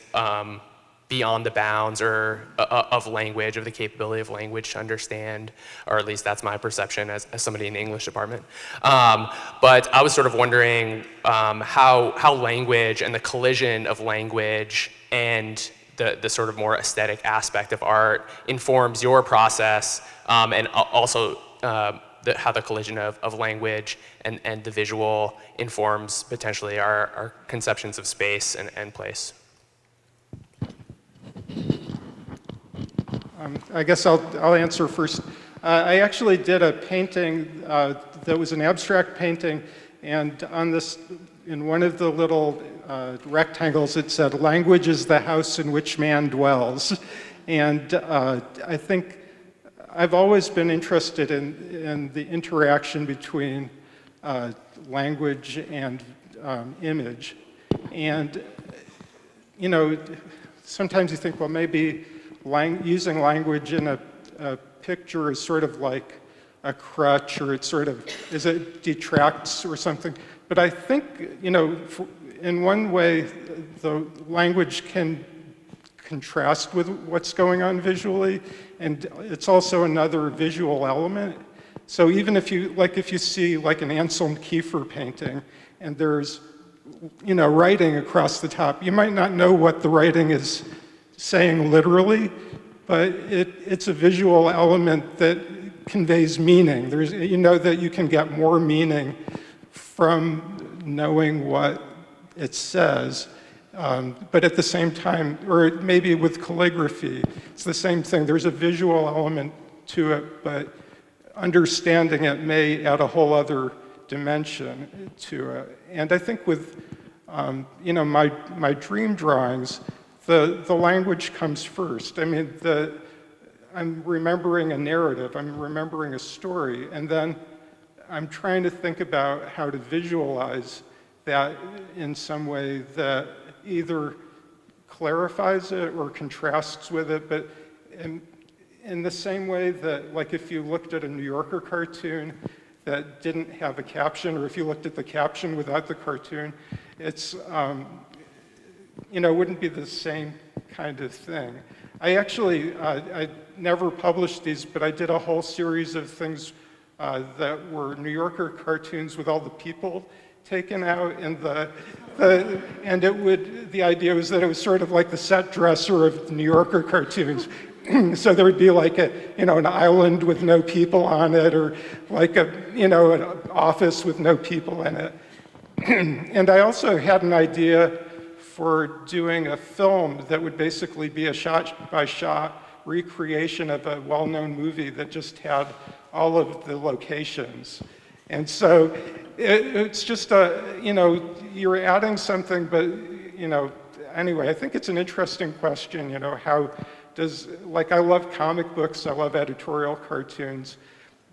beyond the bounds or of language, of the capability of language to understand, or at least that's my perception as somebody in the English department. But I was sort of wondering how language and the collision of language and the sort of more aesthetic aspect of art informs your process, and also how the collision of language and the visual informs potentially our conceptions of space and place. I guess I'll answer first. I actually did a painting that was an abstract painting, and on this, in one of the little rectangles, it said, "Language is the house in which man dwells." And I think I've always been interested in the interaction between language and image. And, you know, sometimes you think, well, maybe using language in a picture is sort of like a crutch, or it sort of, it detracts or something. But I think, you know, in one way, the language can contrast with what's going on visually, and it's also another visual element. So even if you see like an Anselm Kiefer painting, and there's, you know, writing across the top, you might not know what the writing is saying literally, but it's a visual element that conveys meaning. You know that you can get more meaning from knowing what it says, but at the same time, or maybe with calligraphy, it's the same thing. There's a visual element to it, but understanding it may add a whole other dimension to it. And I think with, you know, my dream drawings, the language comes first. I mean, I'm remembering a narrative, I'm remembering a story, and then I'm trying to think about how to visualize that in some way that either clarifies it or contrasts with it, but in the same way that, like, if you looked at a New Yorker cartoon that didn't have a caption, or if you looked at the caption without the cartoon, it's, you know, wouldn't be the same kind of thing. I actually, I never published these, but I did a whole series of things that were New Yorker cartoons with all the people taken out, and and the idea was that it was sort of like the set dresser of the New Yorker cartoons. So there would be like an island with no people on it, or like an office with no people in it. And I also had an idea for doing a film that would basically be a shot-by-shot recreation of a well-known movie that just had all of the locations. And so it's just you're adding something, but, anyway, I think it's an interesting question, how does, like, I love comic books, I love editorial cartoons.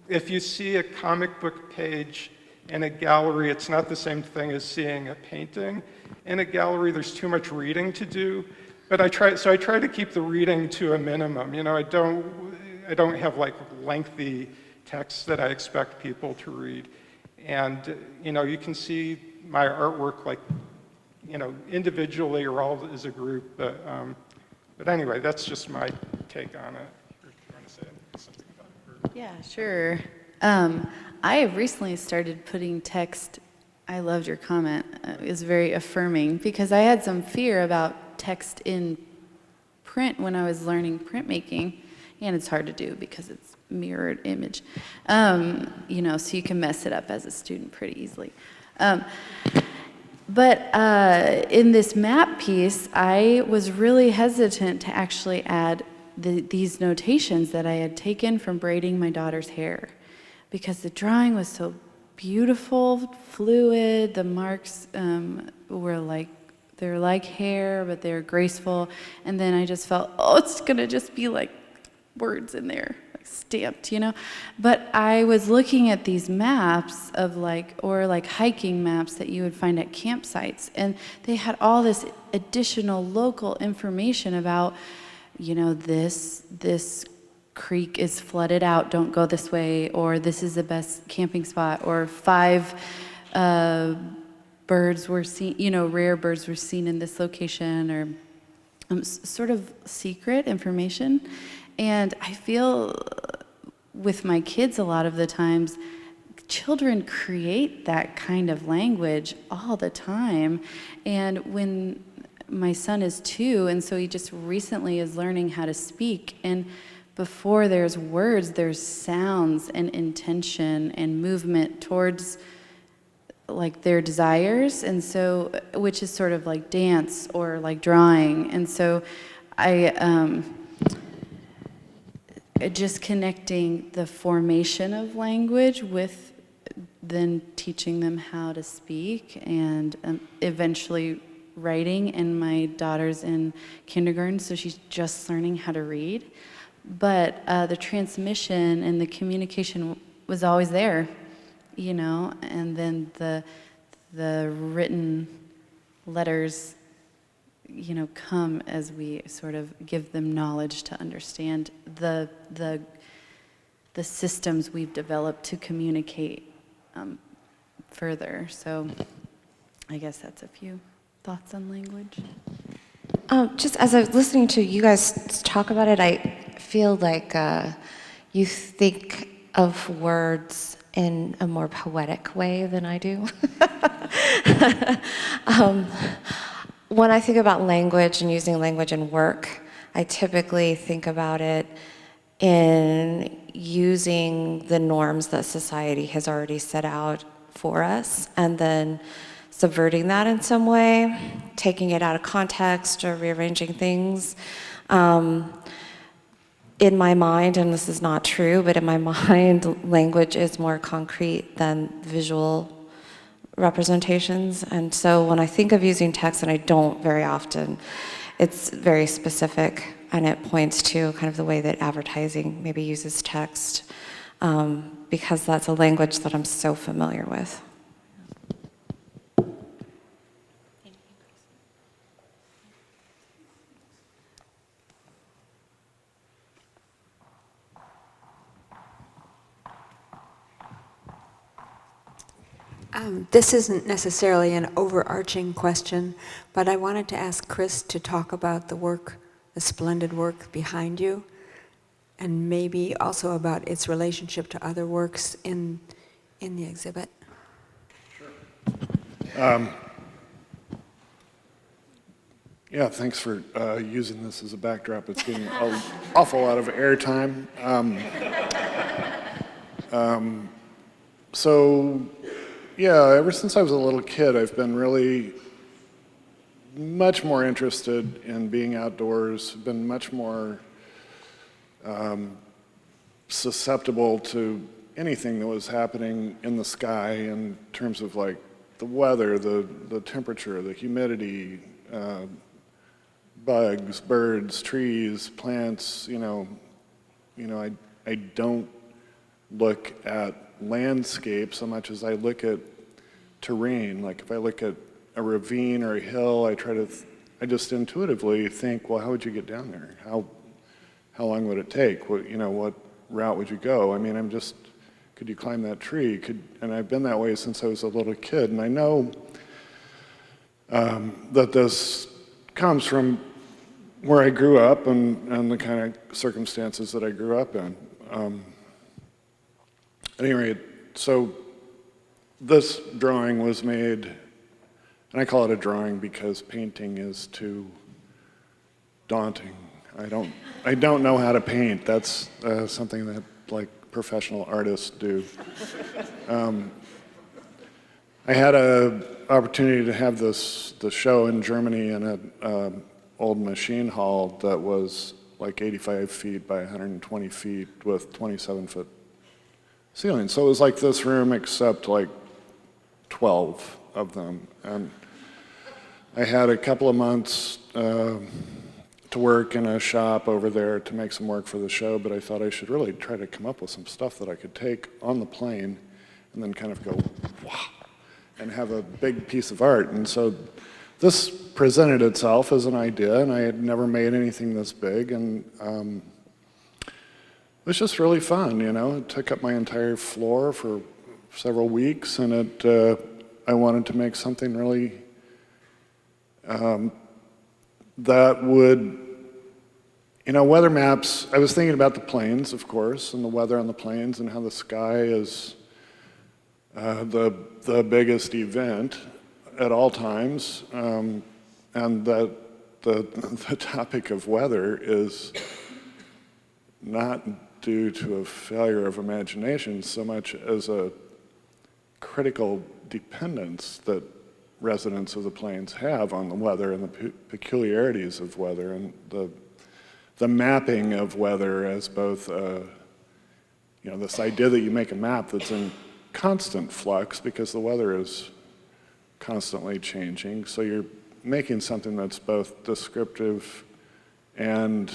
If you see a comic book page in a gallery, it's not the same thing as seeing a painting. In a gallery, there's too much reading to do, but I try to keep the reading to a minimum. I don't have like lengthy texts that I expect people to read. And, you can see my artwork like, individually or all as a group, but anyway, that's just my take on it. You want to say something about it? Yeah, sure. I have recently started putting text. I loved your comment. It was very affirming, because I had some fear about text in print when I was learning printmaking, and it's hard to do because it's mirrored image. So you can mess it up as a student pretty easily. But in this map piece, I was really hesitant to actually add these notations that I had taken from braiding my daughter's hair, because the drawing was so beautiful, fluid. The marks were like, they're like hair, but they're graceful. And then I just felt, oh, it's gonna just be like words in there, like stamped, you know? But I was looking at these maps of or hiking maps that you would find at campsites, and they had all this additional local information about, you know, this creek is flooded out, don't go this way, or this is the best camping spot, or 5 birds were seen, you know, rare birds were seen in this location, or sort of secret information. And I feel with my kids a lot of the times, children create that kind of language all the time. And when my son is 2, and so he just recently is learning how to speak, and before there's words, there's sounds and intention and movement towards like their desires, and so, which is sort of like dance or like drawing. And so I just connecting the formation of language with then teaching them how to speak, and eventually writing. And my daughter's in kindergarten, so she's just learning how to read. But the transmission and the communication was always there, you know, and then the written letters, you know, come as we sort of give them knowledge to understand the systems we've developed to communicate further. So I guess that's a few thoughts on language. Just as I was listening to you guys talk about it, I feel like you think of words in a more poetic way than I do. When I think about language and using language in work, I typically think about it in using the norms that society has already set out for us, and then subverting that in some way, taking it out of context or rearranging things. In my mind, and this is not true, but in my mind, language is more concrete than visual representations. And so when I think of using text, and I don't very often, it's very specific, and it points to kind of the way that advertising maybe uses text, because that's a language that I'm so familiar with. This isn't necessarily an overarching question, but I wanted to ask Cris to talk about the work, the splendid work behind you, and maybe also about its relationship to other works in the exhibit. Sure. Yeah, thanks for using this as a backdrop. It's getting an awful lot of airtime. So, yeah, ever since I was a little kid, I've been really much more interested in being outdoors, been much more susceptible to anything that was happening in the sky in terms of like the weather, the temperature, the humidity, bugs, birds, trees, plants. I don't look at landscape so much as I look at terrain. Like if I look at a ravine or a hill, I just intuitively think, well, how would you get down there? How long would it take? What route would you go? I mean, could you climb that tree? And I've been that way since I was a little kid. And I know that this comes from where I grew up and the kind of circumstances that I grew up in. At any rate, so this drawing was made, and I call it a drawing because painting is too daunting. I don't know how to paint. That's something that like professional artists do. I had an opportunity to have the show in Germany in an old machine hall that was like 85 feet by 120 feet with 27-foot ceiling. So it was like this room except like 12 of them. And I had a couple of months to work in a shop over there to make some work for the show, but I thought I should really try to come up with some stuff that I could take on the plane and then kind of go, wow, and have a big piece of art. And so this presented itself as an idea, and I had never made anything this big, and it was just really fun, you know. It took up my entire floor for several weeks, and I wanted to make something really that would, you know, weather maps, I was thinking about the plains, of course, and the weather on the plains and how the sky is the biggest event at all times, and that the topic of weather is not due to a failure of imagination so much as a critical dependence that residents of the plains have on the weather and the peculiarities of weather and the mapping of weather as both, you know, this idea that you make a map that's in constant flux because the weather is constantly changing. So you're making something that's both descriptive and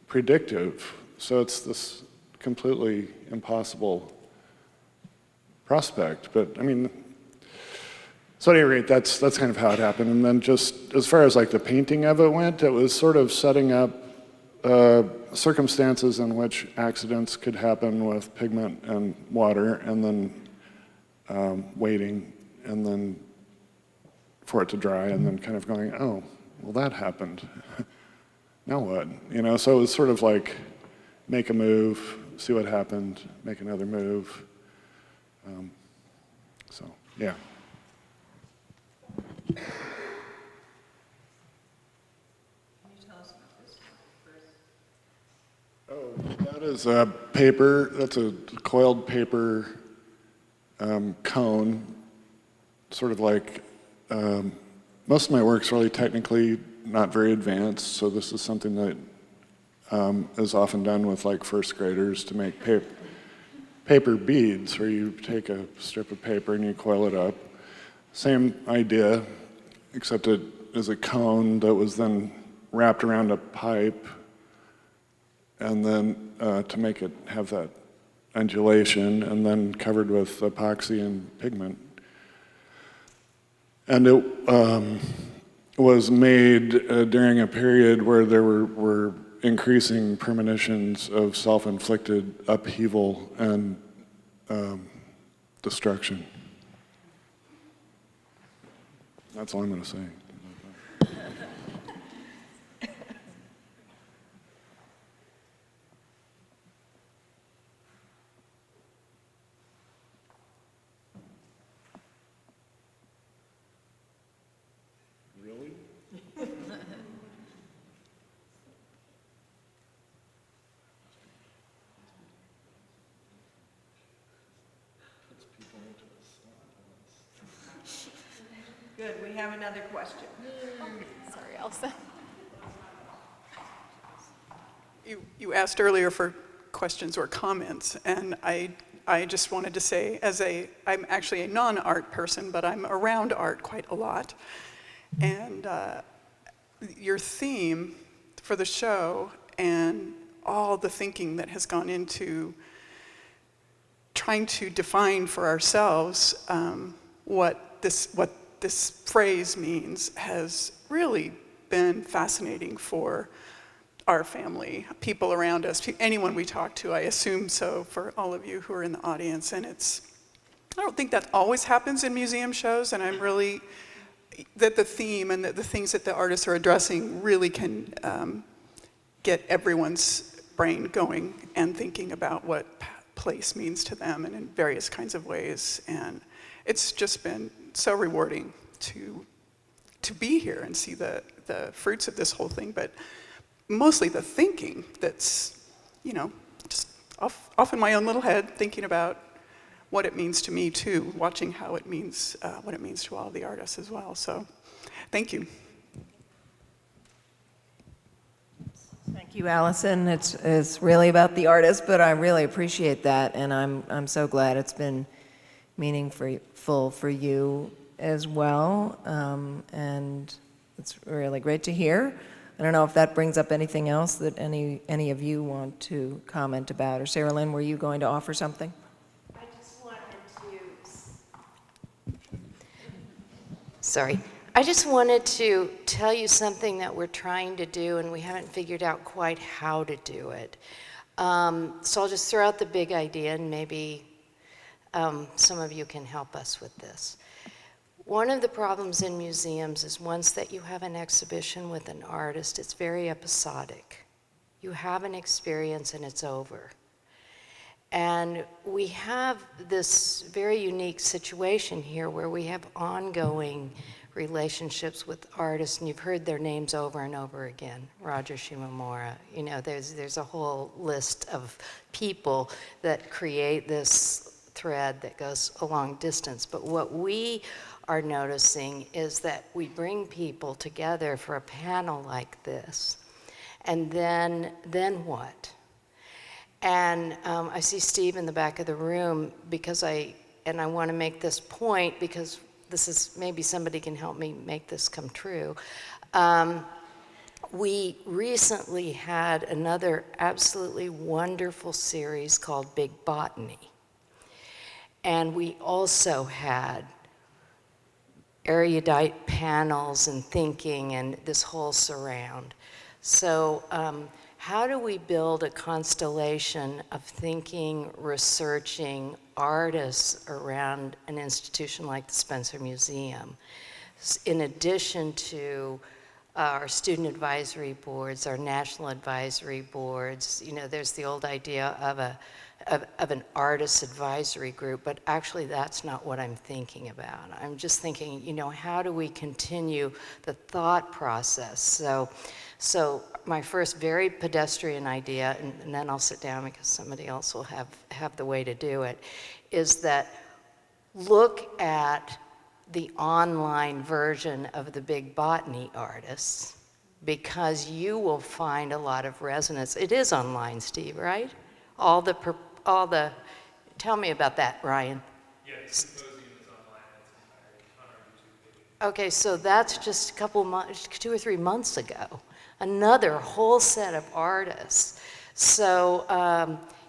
predictive. So it's this completely impossible prospect. But I mean, so at any rate, that's kind of how it happened. And then just as far as like the painting of it went, it was sort of setting up circumstances in which accidents could happen with pigment and water, and then waiting, and then for it to dry, and then kind of going, oh, well, that happened. Now what? You know, so it was sort of like make a move, see what happened, make another move. So, yeah. Oh, that is a paper, that's a coiled paper cone, sort of like, most of my work's really technically not very advanced, so this is something that is often done with like first graders to make paper beads, where you take a strip of paper and you coil it up. Same idea, except it is a cone that was then wrapped around a pipe, and then to make it have that undulation, and then covered with epoxy and pigment. And it was made during a period where there were increasing premonitions of self-inflicted upheaval and destruction. That's all I'm going to say. Really? Good, we have another question. Sorry, Elsa. You asked earlier for questions or comments, and I just wanted to say, I'm actually a non-art person, but I'm around art quite a lot. And your theme for the show and all the thinking that has gone into trying to define for ourselves what this phrase means has really been fascinating for our family, people around us, anyone we talk to. I assume so for all of you who are in the audience. And I don't think that always happens in museum shows, and I'm really, that the theme and the things that the artists are addressing really can get everyone's brain going and thinking about what place means to them and in various kinds of ways. And it's just been so rewarding to be here and see the fruits of this whole thing, but mostly the thinking that's, you know, just off in my own little head, thinking about what it means to me too, watching how it means, what it means to all of the artists as well. So, thank you. Thank Thank you, Allison. It's really about the artist, but I really appreciate that, and I'm so glad it's been meaningful for you as well, and it's really great to hear. I don't know if that brings up anything else that any of you want to comment about, or Sarah Lynn, were you going to offer something? I just wanted to. Sorry. I just wanted to tell you something that we're trying to do, and we haven't figured out quite how to do it. So I'll just throw out the big idea, and maybe some of you can help us with this. One of the problems in museums is once that you have an exhibition with an artist, it's very episodic. You have an experience and it's over. And we have this very unique situation here where we have ongoing relationships with artists, and you've heard their names over and over again. Roger Shimomura, you know, there's a whole list of people that create this thread that goes a long distance. But what we are noticing is that we bring people together for a panel like this, and then what? And I see Steve in the back of the room because I want to make this point because this is, maybe somebody can help me make this come true. We recently had another absolutely wonderful series called Big Botany. And we also had erudite panels and thinking and this whole surround. So how do we build a constellation of thinking, researching artists around an institution like the Spencer Museum, in addition to our student advisory boards, our national advisory boards? You know, there's the old idea of an artist advisory group, but actually that's not what I'm thinking about. I'm just thinking, you know, how do we continue the thought process? So my first very pedestrian idea, and then I'll sit down because somebody else will have the way to do it, is that look at the online version of the Big Botany artists, because you will find a lot of resonance. It is online, Steve, right? All the, tell me about that, Ryan. Yeah, the symposium is online. It's on our YouTube page. Okay, so that's just a couple months, 2 or 3 months ago. Another whole set of artists. So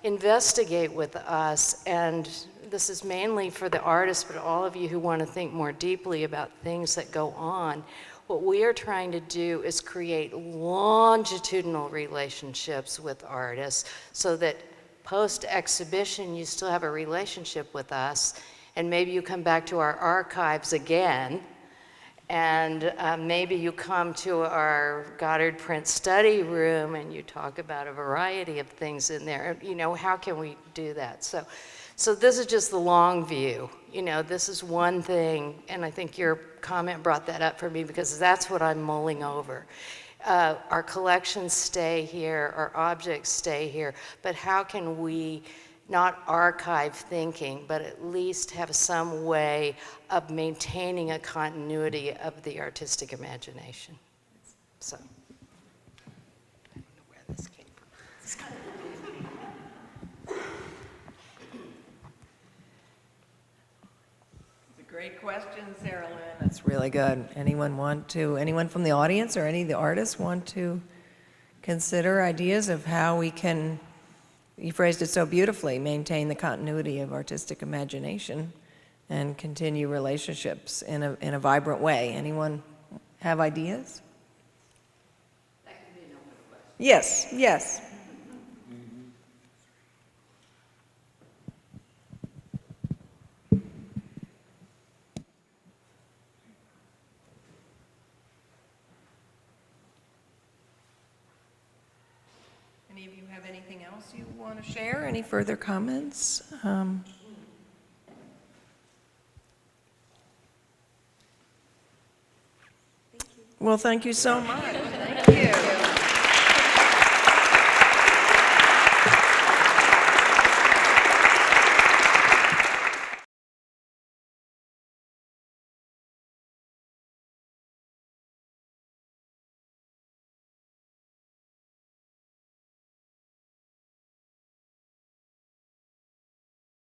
investigate with us, and this is mainly for the artists, but all of you who want to think more deeply about things that go on. What we are trying to do is create longitudinal relationships with artists so that post-exhibition you still have a relationship with us, and maybe you come back to our archives again, and maybe you come to our Goddard print study room and you talk about a variety of things in there. You know, how can we do that? So this is just the long view. You know, this is one thing, and I think your comment brought that up for me because that's what I'm mulling over. Our collections stay here, our objects stay here, but how can we not archive thinking, but at least have some way of maintaining a continuity of the artistic imagination? So, I don't know where this came from. It's a great question, Sarah Lynn. That's really good. Anyone from the audience or any of the artists want to consider ideas of how we can, you phrased it so beautifully, maintain the continuity of artistic imagination and continue relationships in a vibrant way? Anyone have ideas? That could be an open question. Yes, yes. Any of you have anything else you want to share? Any further comments? Well, thank you so much.